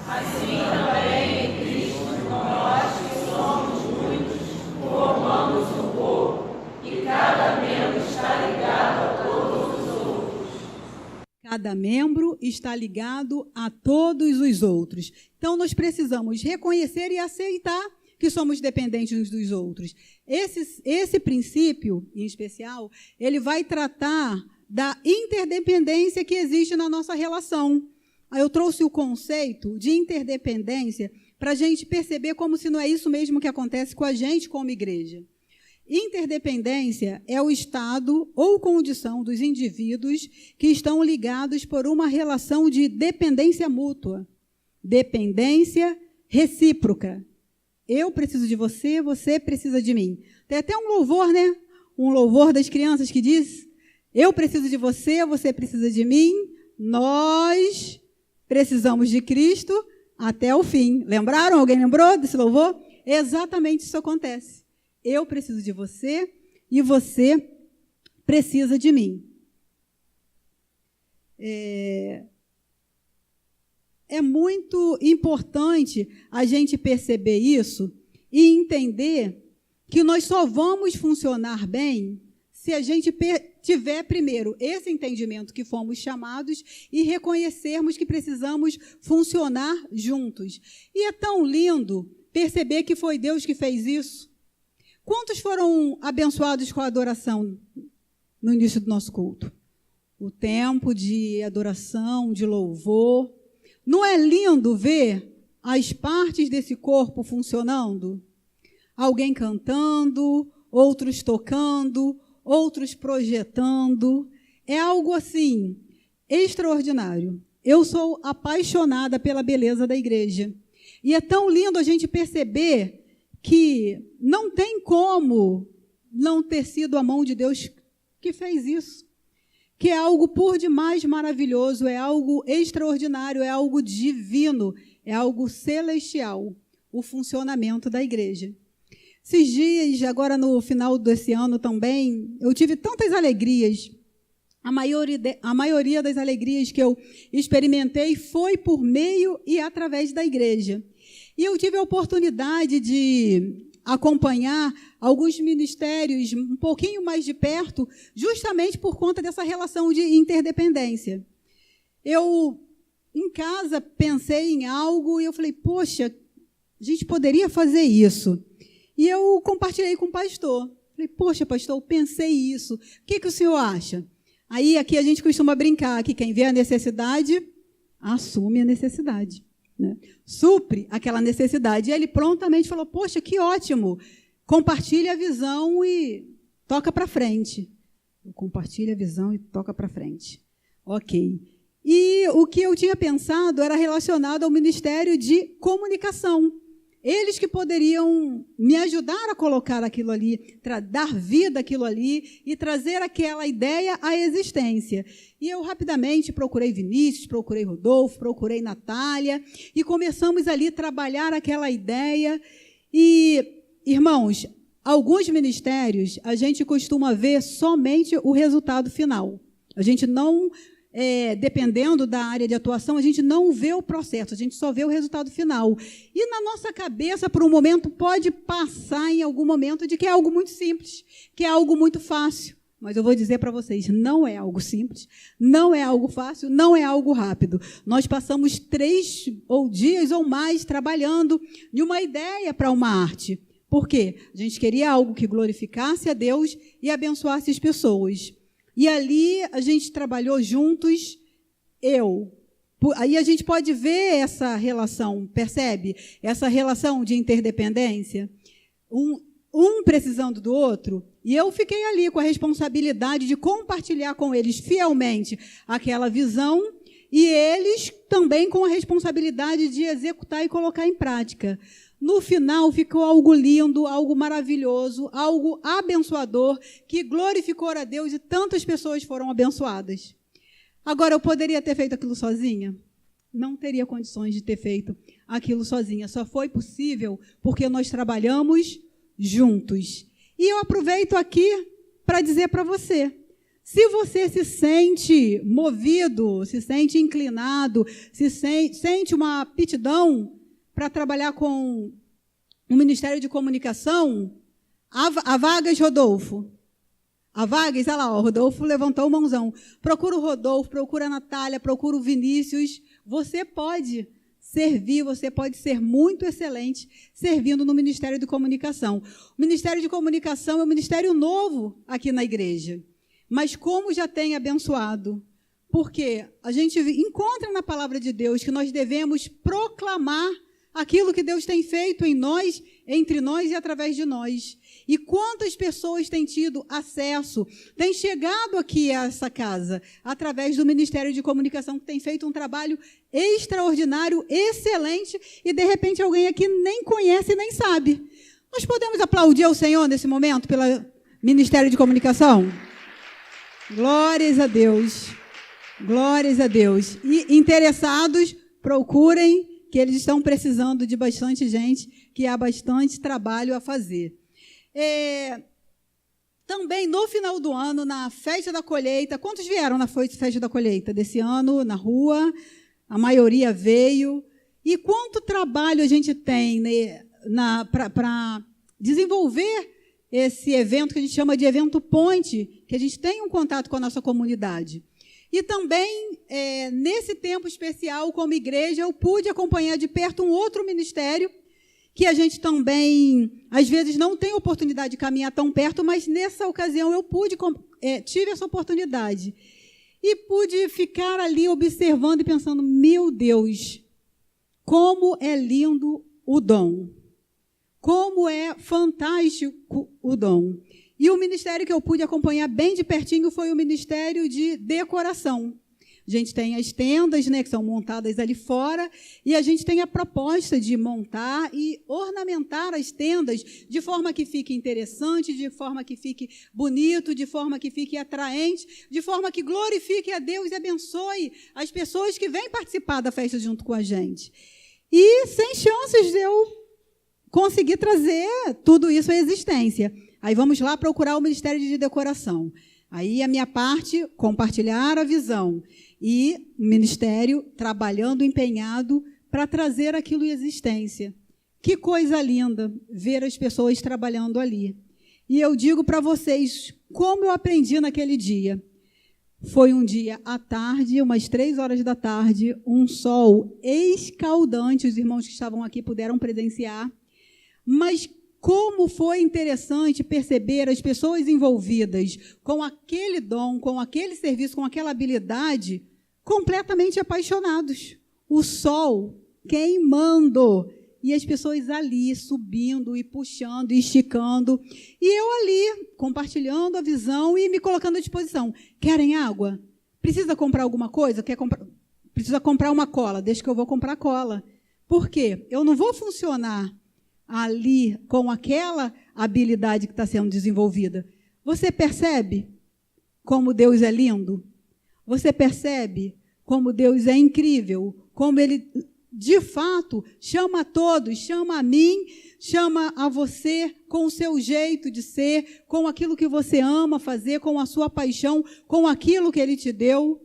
Assim também em Cristo, nós que somos muitos, formamos um corpo, e cada membro está ligado a todos os outros. Cada membro está ligado a todos os outros. Então, nós precisamos reconhecer e aceitar que somos dependentes uns dos outros. Esse princípio, em especial, ele vai tratar da interdependência que existe na nossa relação. Eu trouxe o conceito de interdependência para a gente perceber como se não é isso mesmo que acontece com a gente como igreja. Interdependência é o estado ou condição dos indivíduos que estão ligados por uma relação de dependência mútua, dependência recíproca. Eu preciso de você, você precisa de mim. Tem até um louvor, né? Um louvor das crianças que diz, eu preciso de você, você precisa de mim, nós precisamos de Cristo até o fim. Lembraram? Alguém lembrou desse louvor? Exatamente isso acontece. Eu preciso de você e você precisa de mim. É muito importante a gente perceber isso e entender que nós só vamos funcionar bem se a gente tiver, primeiro, esse entendimento que fomos chamados e reconhecermos que precisamos funcionar juntos. E é tão lindo perceber que foi Deus que fez isso. Quantos foram abençoados com a adoração no início do nosso culto? O tempo de adoração, de louvor. Não é lindo ver as partes desse corpo funcionando? Alguém cantando, outros tocando, outros projetando. É algo assim, extraordinário. Eu sou apaixonada pela beleza da igreja. E é tão lindo a gente perceber que não tem como não ter sido a mão de Deus que fez isso. Que é algo por demais maravilhoso, é algo extraordinário, é algo divino, é algo celestial, o funcionamento da igreja. Esses dias, agora no final desse ano também, eu tive tantas alegrias. A maioria das alegrias que eu experimentei foi por meio e através da igreja. E eu tive a oportunidade de acompanhar alguns ministérios um pouquinho mais de perto, justamente por conta dessa relação de interdependência. Eu, em casa, pensei em algo e eu falei, poxa, a gente poderia fazer isso. E eu compartilhei com o pastor. Falei, poxa, pastor, eu pensei isso. O que o senhor acha? Aí, aqui a gente costuma brincar que quem vê a necessidade, assume a necessidade. Né? Supre aquela necessidade. E ele prontamente falou, poxa, que ótimo. Compartilhe a visão e toca para frente. Compartilhe a visão e toca para frente. Ok. E o que eu tinha pensado era relacionado ao Ministério de Comunicação. Eles que poderiam me ajudar a colocar aquilo ali, dar vida àquilo ali e trazer aquela ideia à existência. E eu rapidamente procurei Vinícius, procurei Rodolfo, procurei Natália e começamos ali a trabalhar aquela ideia. E, irmãos, alguns ministérios a gente costuma ver somente o resultado final. A gente não... dependendo da área de atuação, a gente não vê o processo, a gente só vê o resultado final. E na nossa cabeça, por um momento, pode passar em algum momento de que é algo muito simples, que é algo muito fácil. Mas eu vou dizer para vocês, não é algo simples, não é algo fácil, não é algo rápido. Nós passamos 3 dias ou mais trabalhando em uma ideia para uma arte. Por quê? A gente queria algo que glorificasse a Deus e abençoasse as pessoas. E ali a gente trabalhou juntos, Aí a gente pode ver essa relação, percebe? Essa relação de interdependência, um precisando do outro. E eu fiquei ali com a responsabilidade de compartilhar com eles fielmente aquela visão e eles também com a responsabilidade de executar e colocar em prática. No final, ficou algo lindo, algo maravilhoso, algo abençoador, que glorificou a Deus e tantas pessoas foram abençoadas. Agora, eu poderia ter feito aquilo sozinha? Não teria condições de ter feito aquilo sozinha. Só foi possível porque nós trabalhamos juntos. E eu aproveito aqui para dizer para você, se você se sente movido, se sente inclinado, se sente uma aptidão para trabalhar com o Ministério de Comunicação, há vagas, Rodolfo? Há vagas? Olha lá, o Rodolfo levantou o mãozão. Procura o Rodolfo, procura a Natália, procura o Vinícius. Você pode servir, você pode ser muito excelente servindo no Ministério de Comunicação. O Ministério de Comunicação é um ministério novo aqui na igreja, mas como já tem abençoado. Porque a gente encontra na palavra de Deus que nós devemos proclamar aquilo que Deus tem feito em nós, entre nós e através de nós. E quantas pessoas têm tido acesso, têm chegado aqui a essa casa, através do Ministério de Comunicação, que tem feito um trabalho extraordinário, excelente, e de repente alguém aqui nem conhece nem sabe. Nós podemos aplaudir ao Senhor nesse momento, pelo Ministério de Comunicação? Glórias a Deus. Glórias a Deus. E interessados, procurem que eles estão precisando de bastante gente, que há bastante trabalho a fazer. Também, no final do ano, na festa da colheita, quantos vieram na festa da colheita desse ano, na rua? A maioria veio. E quanto trabalho a gente tem, né, para desenvolver esse evento que a gente chama de evento ponte, que a gente tem um contato com a nossa comunidade. E também, nesse tempo especial, como igreja, eu pude acompanhar de perto um outro ministério, que a gente também, às vezes, não tem oportunidade de caminhar tão perto, mas nessa ocasião eu tive essa oportunidade. E pude ficar ali observando e pensando, meu Deus, como é lindo o dom. Como é fantástico o dom. E o ministério que eu pude acompanhar bem de pertinho foi o ministério de decoração. A gente tem as tendas, né, que são montadas ali fora, e a gente tem a proposta de montar e ornamentar as tendas de forma que fique interessante, de forma que fique bonito, de forma que fique atraente, de forma que glorifique a Deus e abençoe as pessoas que vêm participar da festa junto com a gente. E sem chances de eu conseguir trazer tudo isso à existência. Aí vamos lá procurar o Ministério de Decoração. Aí a minha parte, compartilhar a visão. E o ministério trabalhando, empenhado para trazer aquilo em existência. Que coisa linda ver as pessoas trabalhando ali. E eu digo para vocês, como eu aprendi naquele dia. Foi um dia à tarde, umas 3 horas da tarde, um sol escaldante, os irmãos que estavam aqui puderam presenciar. Mas como foi interessante perceber as pessoas envolvidas com aquele dom, com aquele serviço, com aquela habilidade, completamente apaixonados. O sol queimando e as pessoas ali subindo e puxando e esticando. E eu ali compartilhando a visão e me colocando à disposição. Querem água? Precisa comprar alguma coisa? Precisa comprar uma cola? Deixa que eu vou comprar cola. Por quê? Eu não vou funcionar ali com aquela habilidade que está sendo desenvolvida. Você percebe como Deus é lindo? Você percebe como Deus é incrível? Como Ele, de fato, chama a todos, chama a mim, chama a você com o seu jeito de ser, com aquilo que você ama fazer, com a sua paixão, com aquilo que Ele te deu.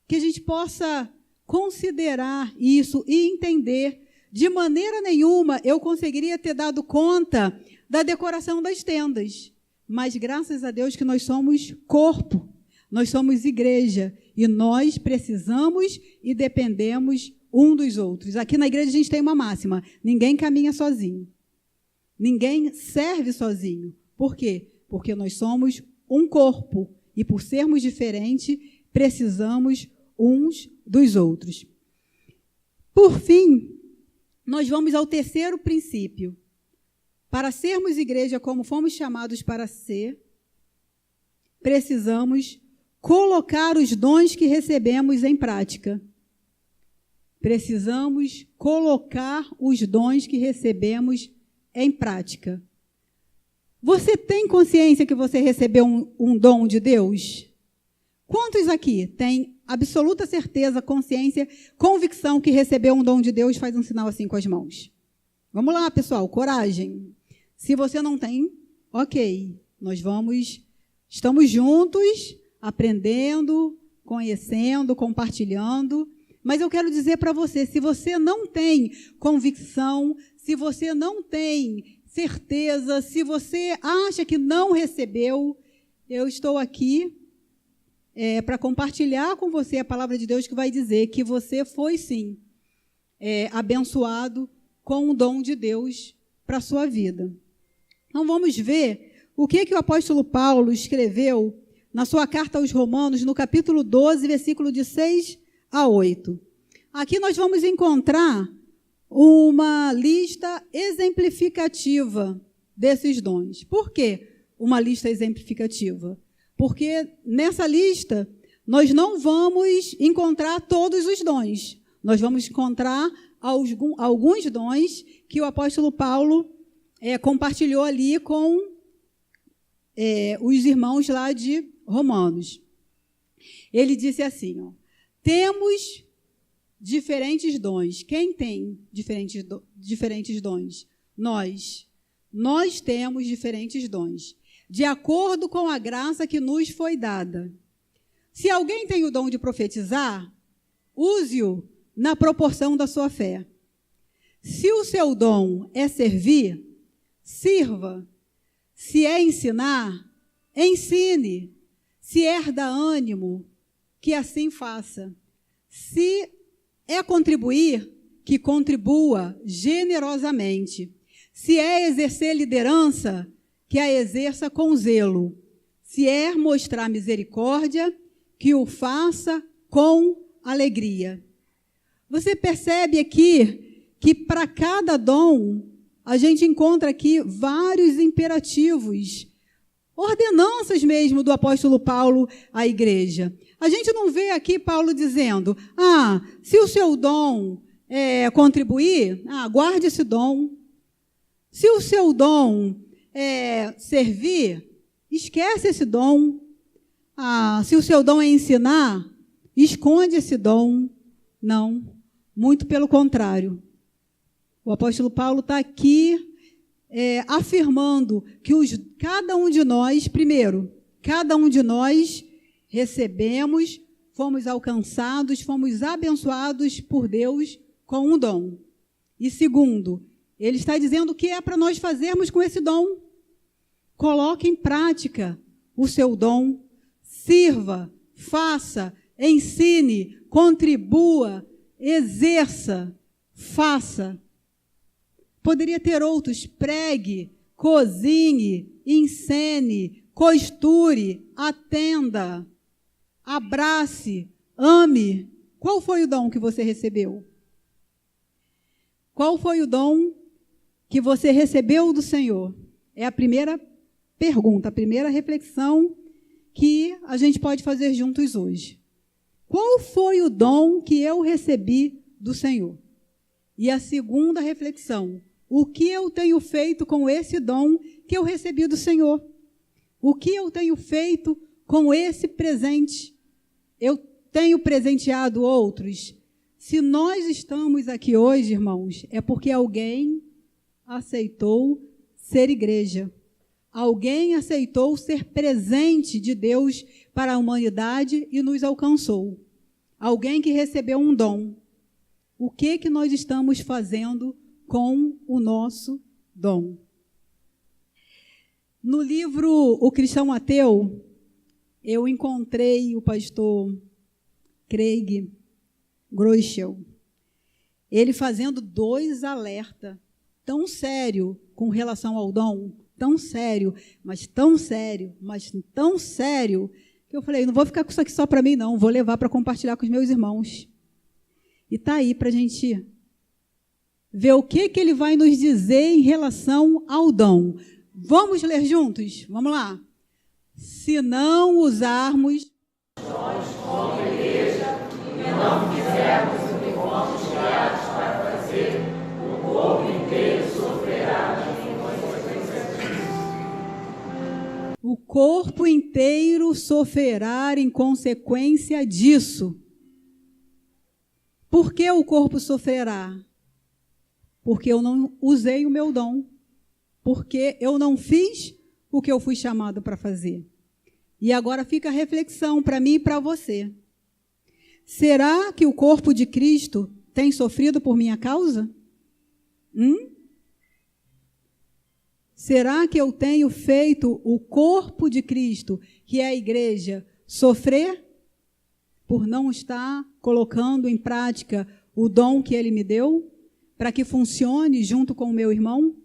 Que a gente possa considerar isso e entender. De maneira nenhuma eu conseguiria ter dado conta da decoração das tendas. Mas graças a Deus que nós somos corpo, nós somos igreja e nós precisamos e dependemos um dos outros. Aqui na igreja a gente tem uma máxima, ninguém caminha sozinho. Ninguém serve sozinho. Por quê? Porque nós somos um corpo e por sermos diferentes, precisamos uns dos outros. Por fim, nós vamos ao terceiro princípio. Para sermos igreja como fomos chamados para ser, precisamos colocar os dons que recebemos em prática. Precisamos colocar os dons que recebemos em prática. Você tem consciência que você recebeu um dom de Deus? Quantos aqui têm absoluta certeza, consciência, convicção que recebeu um dom de Deus? Faz um sinal assim com as mãos. Vamos lá, pessoal, coragem. Se você não tem, ok. Estamos juntos, aprendendo, conhecendo, compartilhando. Mas eu quero dizer para você, se você não tem convicção, se você não tem certeza, se você acha que não recebeu, eu estou aqui para compartilhar com você a palavra de Deus que vai dizer que você foi, sim, abençoado com o dom de Deus para a sua vida. Então, vamos ver o que o apóstolo Paulo escreveu na sua carta aos Romanos, no capítulo 12, versículo de 6 a 8. Aqui nós vamos encontrar uma lista exemplificativa desses dons. Por que uma lista exemplificativa? Porque nessa lista nós não vamos encontrar todos os dons. Nós vamos encontrar alguns dons que o apóstolo Paulo compartilhou ali com os irmãos lá de Romanos. Ele disse assim, temos diferentes dons. Quem tem diferentes dons? Nós. Nós temos diferentes dons, de acordo com a graça que nos foi dada. Se alguém tem o dom de profetizar, use-o na proporção da sua fé. Se o seu dom é servir, sirva. Se é ensinar, ensine. Se é dar ânimo, que assim faça. Se é contribuir, que contribua generosamente. Se é exercer liderança, que a exerça com zelo. Se é mostrar misericórdia, que o faça com alegria. Você percebe aqui que para cada dom, a gente encontra aqui vários imperativos, ordenanças mesmo do apóstolo Paulo à igreja. A gente não vê aqui Paulo dizendo, se o seu dom é contribuir, guarde esse dom. Se o seu dom é servir, esquece esse dom. Se o seu dom é ensinar, esconde esse dom. Não, muito pelo contrário. O apóstolo Paulo está aqui afirmando que cada um de nós, primeiro, cada um de nós recebemos, fomos alcançados, fomos abençoados por Deus com um dom. E segundo, ele está dizendo o que é para nós fazermos com esse dom. Coloque em prática o seu dom, sirva, faça, ensine, contribua, exerça, faça. Poderia ter outros, pregue, cozinhe, encene, costure, atenda, abrace, ame. Qual foi o dom que você recebeu? Qual foi o dom que você recebeu do Senhor? É a primeira pergunta, a primeira reflexão que a gente pode fazer juntos hoje. Qual foi o dom que eu recebi do Senhor? E a segunda reflexão, o que eu tenho feito com esse dom que eu recebi do Senhor? O que eu tenho feito com esse presente? Eu tenho presenteado outros? Se nós estamos aqui hoje, irmãos, é porque alguém aceitou ser igreja. Alguém aceitou ser presente de Deus para a humanidade e nos alcançou. Alguém que recebeu um dom. O que nós estamos fazendo com o nosso dom? No livro O Cristão Ateu, eu encontrei o pastor Craig Groeschel, ele fazendo 2 alertas tão sérios com relação ao dom, tão sério, mas tão sério, que eu falei, não vou ficar com isso aqui só para mim, não, vou levar para compartilhar com os meus irmãos. E está aí para a gente ver o que ele vai nos dizer em relação ao dom. Vamos ler juntos? Vamos lá. Se não usarmos nós, como igreja, e não fizermos o que fomos criados para fazer, o corpo inteiro sofrerá em consequência disso. O corpo inteiro sofrerá em consequência disso. Por que o corpo sofrerá? Porque eu não usei o meu dom. Porque eu não fiz o que eu fui chamado para fazer. E agora fica a reflexão para mim e para você. Será que o corpo de Cristo tem sofrido por minha causa? Será que eu tenho feito o corpo de Cristo, que é a igreja, sofrer por não estar colocando em prática o dom que Ele me deu, para que funcione junto com o meu irmão?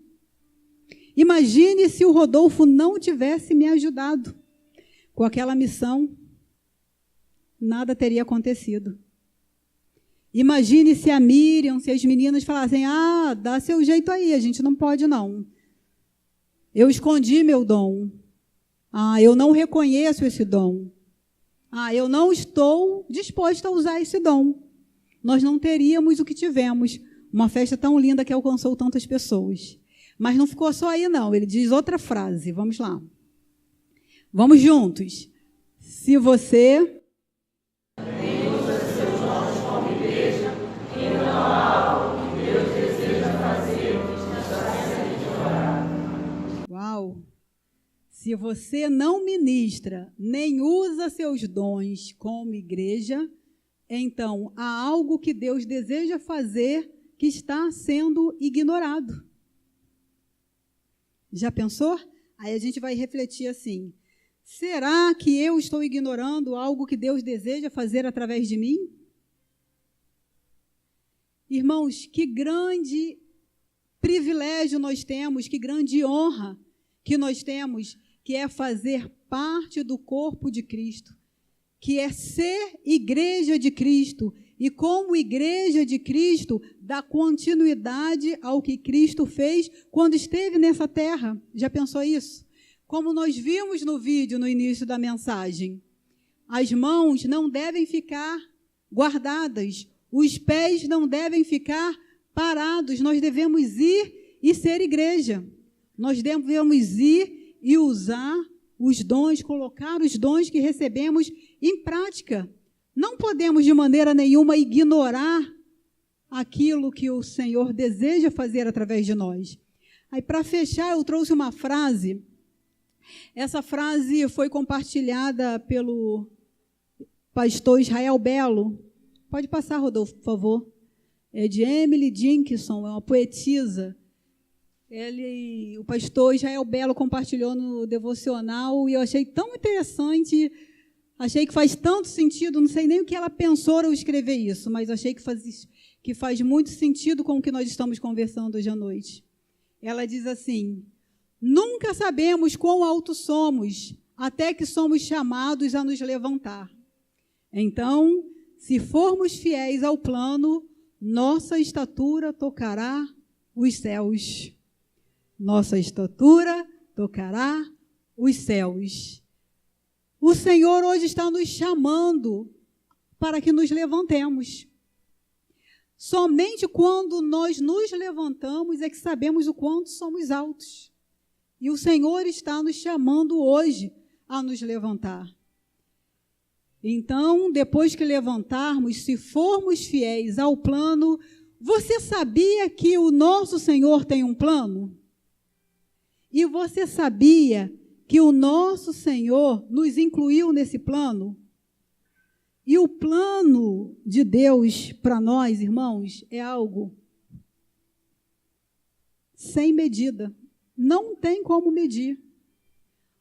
Imagine se o Rodolfo não tivesse me ajudado com aquela missão, nada teria acontecido. Imagine se a Miriam, se as meninas falassem, dá seu jeito aí, a gente não pode não. Eu escondi meu dom. Eu não reconheço esse dom. Eu não estou disposta a usar esse dom. Nós não teríamos o que tivemos. Uma festa tão linda que alcançou tantas pessoas. Mas não ficou só aí, não. Ele diz outra frase. Vamos lá. Vamos juntos. Se você usa seus dons como igreja, Se você não ministra, nem usa seus dons como igreja, então há algo que Deus deseja fazer que está sendo ignorado. Já pensou? Aí a gente vai refletir assim: será que eu estou ignorando algo que Deus deseja fazer através de mim? Irmãos, que grande privilégio nós temos, que grande honra que nós temos, que é fazer parte do corpo de Cristo, que é ser igreja de Cristo, e como igreja de Cristo, dar continuidade ao que Cristo fez quando esteve nessa terra. Já pensou isso? Como nós vimos no vídeo, no início da mensagem, as mãos não devem ficar guardadas, os pés não devem ficar parados, nós devemos ir e ser igreja. Nós devemos ir e usar os dons, colocar os dons que recebemos em prática. Não podemos, de maneira nenhuma, ignorar aquilo que o Senhor deseja fazer através de nós. Aí, para fechar, eu trouxe uma frase. Essa frase foi compartilhada pelo pastor Israel Belo. Pode passar, Rodolfo, por favor. É de Emily Dickinson, é uma poetisa. O pastor Israel Belo compartilhou no devocional e eu achei tão interessante, achei que faz tanto sentido, não sei nem o que ela pensou ao escrever isso, mas achei que faz muito sentido com o que nós estamos conversando hoje à noite. Ela diz assim: nunca sabemos quão altos somos, até que somos chamados a nos levantar. Então, se formos fiéis ao plano, nossa estatura tocará os céus. Nossa estatura tocará os céus. O Senhor hoje está nos chamando para que nos levantemos. Somente quando nós nos levantamos é que sabemos o quanto somos altos. E o Senhor está nos chamando hoje a nos levantar. Então, depois que levantarmos, se formos fiéis ao plano, você sabia que o nosso Senhor tem um plano? E você sabia que o nosso Senhor nos incluiu nesse plano? E o plano de Deus para nós, irmãos, é algo sem medida. Não tem como medir.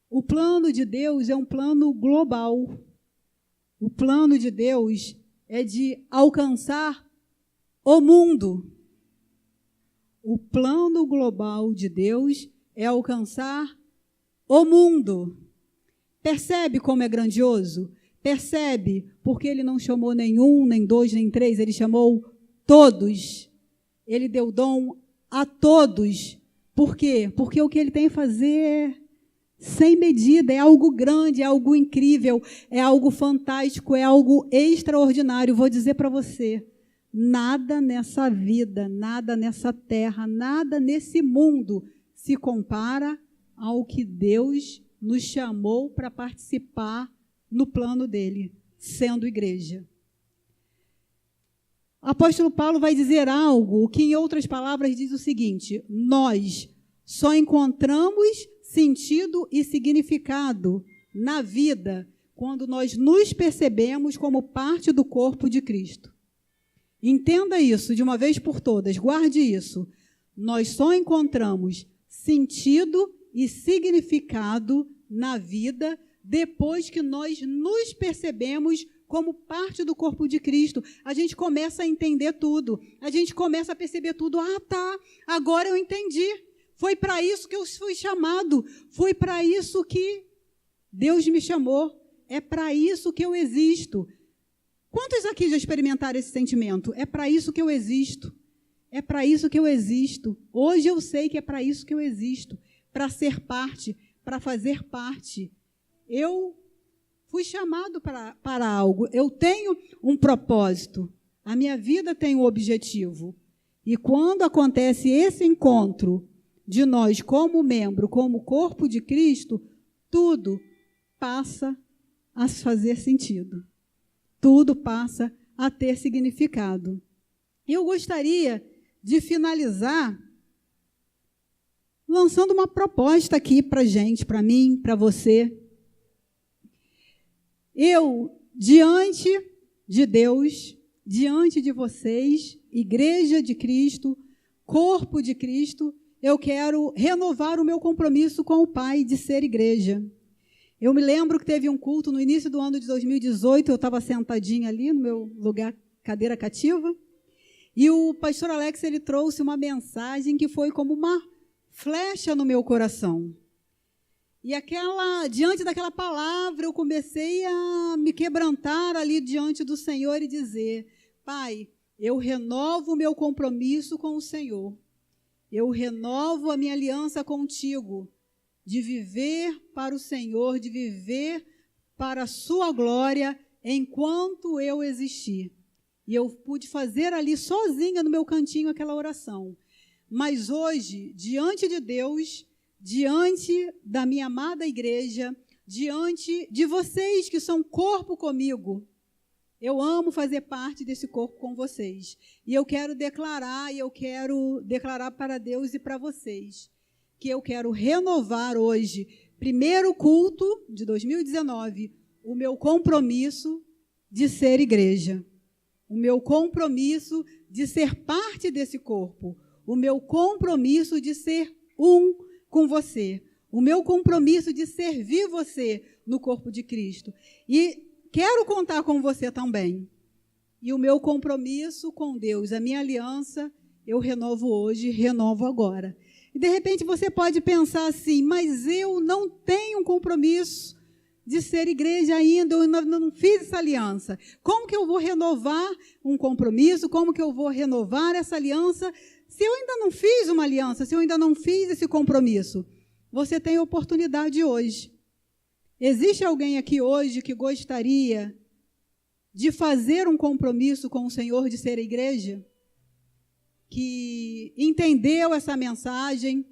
O plano de Deus é um plano global. O plano de Deus é de alcançar o mundo. O plano global de Deus é alcançar o mundo. Percebe como é grandioso? Percebe? Porque ele não chamou nenhum, nem dois, nem três, ele chamou todos. Ele deu dom a todos. Por quê? Porque o que ele tem a fazer sem medida, é algo grande, é algo incrível, é algo fantástico, é algo extraordinário. Vou dizer para você, nada nessa vida, nada nessa terra, nada nesse mundo se compara ao que Deus nos chamou para participar no plano dele, sendo igreja. O apóstolo Paulo vai dizer algo que, em outras palavras, diz o seguinte: nós só encontramos sentido e significado na vida quando nós nos percebemos como parte do corpo de Cristo. Entenda isso de uma vez por todas, guarde isso. Nós só encontramos sentido e significado na vida depois que nós nos percebemos como parte do corpo de Cristo. A gente começa a entender tudo, a gente começa a perceber tudo. Ah, tá, agora eu entendi. Foi para isso que eu fui chamado, foi para isso que Deus me chamou, é para isso que eu existo. Quantos aqui já experimentaram esse sentimento? É para isso que eu existo. É para isso que eu existo. Hoje eu sei que é para isso que eu existo. Para ser parte, para fazer parte. Eu fui chamado para algo. Eu tenho um propósito. A minha vida tem um objetivo. E quando acontece esse encontro de nós como membro, como corpo de Cristo, tudo passa a fazer sentido. Tudo passa a ter significado. Eu gostaria de finalizar lançando uma proposta aqui para a gente, para mim, para você. Eu, diante de Deus, diante de vocês, Igreja de Cristo, Corpo de Cristo, eu quero renovar o meu compromisso com o Pai de ser igreja. Eu me lembro que teve um culto no início do ano de 2018, eu estava sentadinha ali no meu lugar, cadeira cativa, e o pastor Alex, ele trouxe uma mensagem que foi como uma flecha no meu coração. E diante daquela palavra, eu comecei a me quebrantar ali diante do Senhor e dizer: Pai, eu renovo o meu compromisso com o Senhor. Eu renovo a minha aliança contigo, de viver para o Senhor, de viver para a sua glória enquanto eu existir. E eu pude fazer ali sozinha no meu cantinho aquela oração. Mas hoje, diante de Deus, diante da minha amada igreja, diante de vocês que são corpo comigo, eu amo fazer parte desse corpo com vocês. E eu quero declarar para Deus e para vocês, que eu quero renovar hoje, primeiro culto de 2019, o meu compromisso de ser igreja. O meu compromisso de ser parte desse corpo. O meu compromisso de ser um com você. O meu compromisso de servir você no corpo de Cristo. E quero contar com você também. E o meu compromisso com Deus, a minha aliança, eu renovo hoje, renovo agora. E de repente você pode pensar assim, mas eu não tenho um compromisso de ser igreja ainda, eu não fiz essa aliança. Como que eu vou renovar um compromisso? Como que eu vou renovar essa aliança se eu ainda não fiz uma aliança, se eu ainda não fiz esse compromisso? Você tem oportunidade hoje. Existe alguém aqui hoje que gostaria de fazer um compromisso com o Senhor de ser igreja? Que entendeu essa mensagem?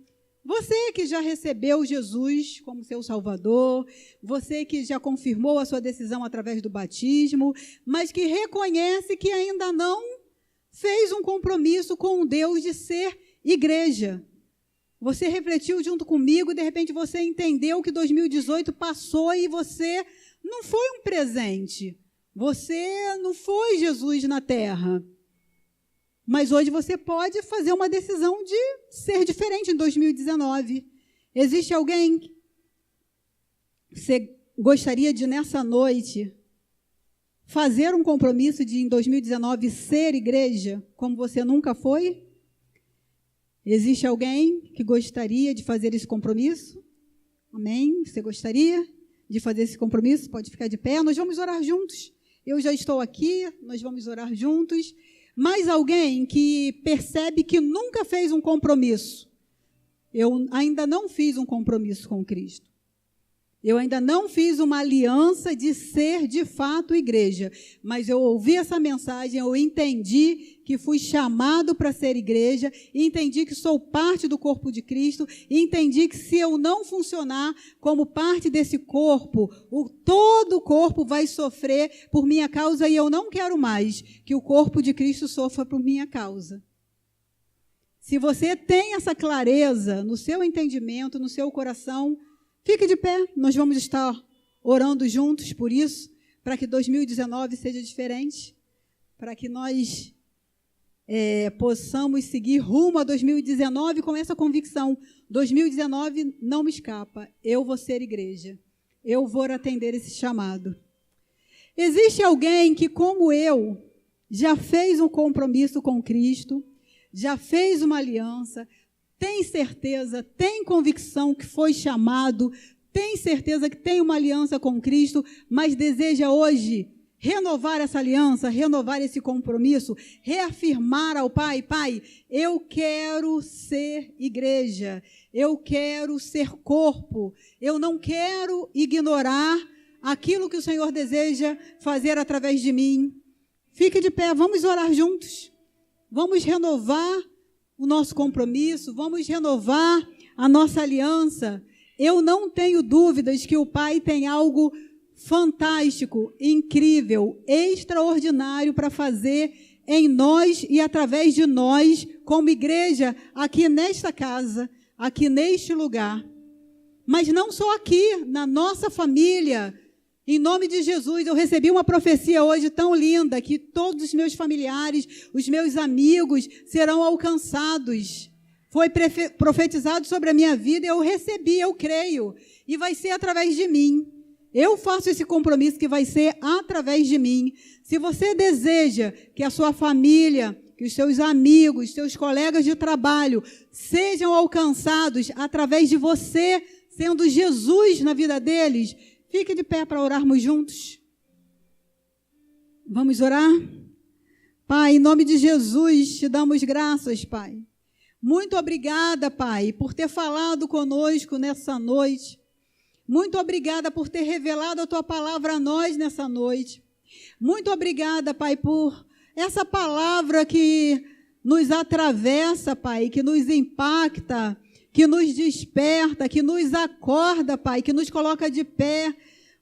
Você que já recebeu Jesus como seu Salvador, você que já confirmou a sua decisão através do batismo, mas que reconhece que ainda não fez um compromisso com Deus de ser igreja. Você refletiu junto comigo e de repente você entendeu que 2018 passou e você não foi um presente. Você não foi Jesus na terra. Mas hoje você pode fazer uma decisão de ser diferente em 2019. Existe alguém que você gostaria de, nessa noite, fazer um compromisso de, em 2019, ser igreja como você nunca foi? Existe alguém que gostaria de fazer esse compromisso? Amém? Você gostaria de fazer esse compromisso? Pode ficar de pé. Nós vamos orar juntos. Eu já estou aqui, nós vamos orar juntos. Mais alguém que percebe que nunca fez um compromisso? Eu ainda não fiz um compromisso com Cristo. Eu ainda não fiz uma aliança de ser, de fato, igreja. Mas eu ouvi essa mensagem, eu entendi que fui chamado para ser igreja, entendi que sou parte do corpo de Cristo, entendi que se eu não funcionar como parte desse corpo, todo o corpo vai sofrer por minha causa e eu não quero mais que o corpo de Cristo sofra por minha causa. Se você tem essa clareza no seu entendimento, no seu coração, fique de pé, nós vamos estar orando juntos por isso, para que 2019 seja diferente, para que nós possamos seguir rumo a 2019 com essa convicção. 2019 não me escapa, eu vou ser igreja, eu vou atender esse chamado. Existe alguém que, como eu, já fez um compromisso com Cristo, já fez uma aliança, tem certeza, tem convicção que foi chamado, tem certeza que tem uma aliança com Cristo, mas deseja hoje renovar essa aliança, renovar esse compromisso, reafirmar ao Pai: Pai, eu quero ser igreja, eu quero ser corpo, eu não quero ignorar aquilo que o Senhor deseja fazer através de mim. Fique de pé, vamos orar juntos, vamos renovar o nosso compromisso, vamos renovar a nossa aliança. Eu não tenho dúvidas que o Pai tem algo fantástico, incrível, extraordinário para fazer em nós e através de nós, como igreja, aqui nesta casa, aqui neste lugar. Mas não só aqui, na nossa família. Em nome de Jesus, eu recebi uma profecia hoje tão linda, que todos os meus familiares, os meus amigos serão alcançados. Foi profetizado sobre a minha vida, eu recebi, eu creio. E vai ser através de mim. Eu faço esse compromisso que vai ser através de mim. Se você deseja que a sua família, que os seus amigos, seus colegas de trabalho sejam alcançados através de você, sendo Jesus na vida deles, fique de pé para orarmos juntos. Vamos orar? Pai, em nome de Jesus, te damos graças, Pai. Muito obrigada, Pai, por ter falado conosco nessa noite. Muito obrigada por ter revelado a Tua palavra a nós nessa noite. Muito obrigada, Pai, por essa palavra que nos atravessa, Pai, que nos impacta, que nos desperta, que nos acorda, Pai, que nos coloca de pé.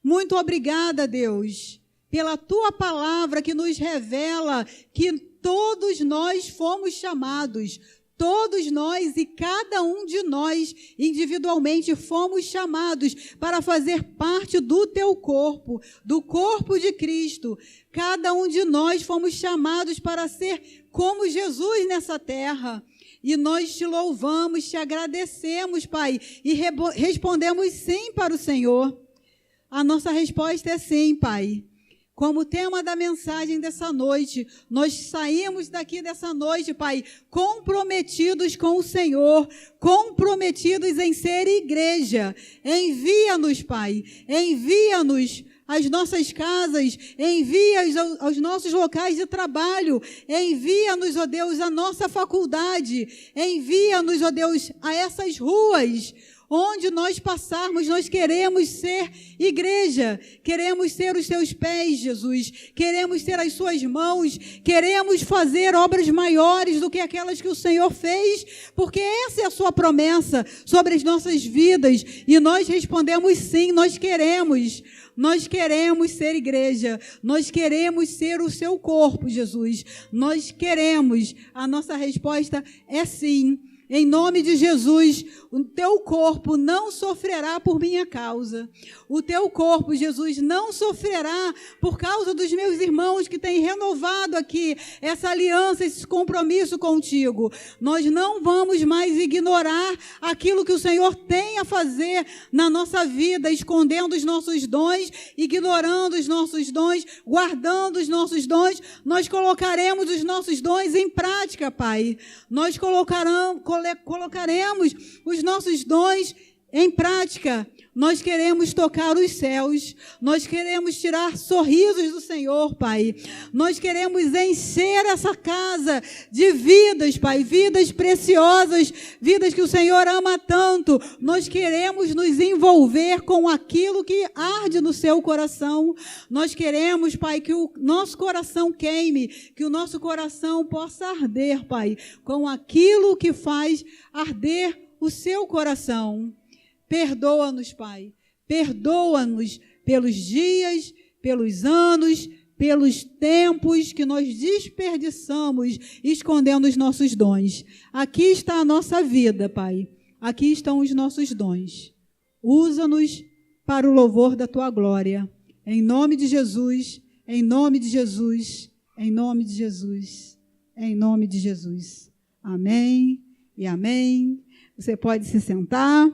Muito obrigada, Deus, pela Tua palavra que nos revela que todos nós fomos chamados, todos nós e cada um de nós individualmente fomos chamados para fazer parte do Teu corpo, do corpo de Cristo. Cada um de nós fomos chamados para ser como Jesus nessa terra. E nós te louvamos, te agradecemos, Pai, e respondemos sim para o Senhor. A nossa resposta é sim, Pai. Como tema da mensagem dessa noite, nós saímos daqui dessa noite, Pai, comprometidos com o Senhor, comprometidos em ser igreja. Envia-nos, Pai, envia-nos às nossas casas, envia-nos aos nossos locais de trabalho, envia-nos, ó Deus, à nossa faculdade, envia-nos, ó Deus, a essas ruas. Onde nós passarmos, nós queremos ser igreja, queremos ser os Teus pés, Jesus, queremos ser as Suas mãos, queremos fazer obras maiores do que aquelas que o Senhor fez, porque essa é a Sua promessa sobre as nossas vidas, e nós respondemos sim, nós queremos ser igreja, nós queremos ser o Seu corpo, Jesus, nós queremos, a nossa resposta é sim. Em nome de Jesus, o Teu corpo não sofrerá por minha causa. O Teu corpo, Jesus, não sofrerá por causa dos meus irmãos que têm renovado aqui essa aliança, esse compromisso contigo. Nós não vamos mais ignorar aquilo que o Senhor tem a fazer na nossa vida, escondendo os nossos dons, ignorando os nossos dons, guardando os nossos dons. Nós colocaremos os nossos dons em prática, Pai. Nós colocaremos os nossos dons em prática. Nós queremos tocar os céus, nós queremos tirar sorrisos do Senhor, Pai. Nós queremos encher essa casa de vidas, Pai, vidas preciosas, vidas que o Senhor ama tanto. Nós queremos nos envolver com aquilo que arde no seu coração. Nós queremos, Pai, que o nosso coração queime, que o nosso coração possa arder, Pai, com aquilo que faz arder o seu coração. Perdoa-nos, Pai, perdoa-nos pelos dias, pelos anos, pelos tempos que nós desperdiçamos escondendo os nossos dons. Aqui está a nossa vida, Pai, aqui estão os nossos dons. Usa-nos para o louvor da Tua glória. Em nome de Jesus, em nome de Jesus, em nome de Jesus, em nome de Jesus. Amém e amém. Você pode se sentar.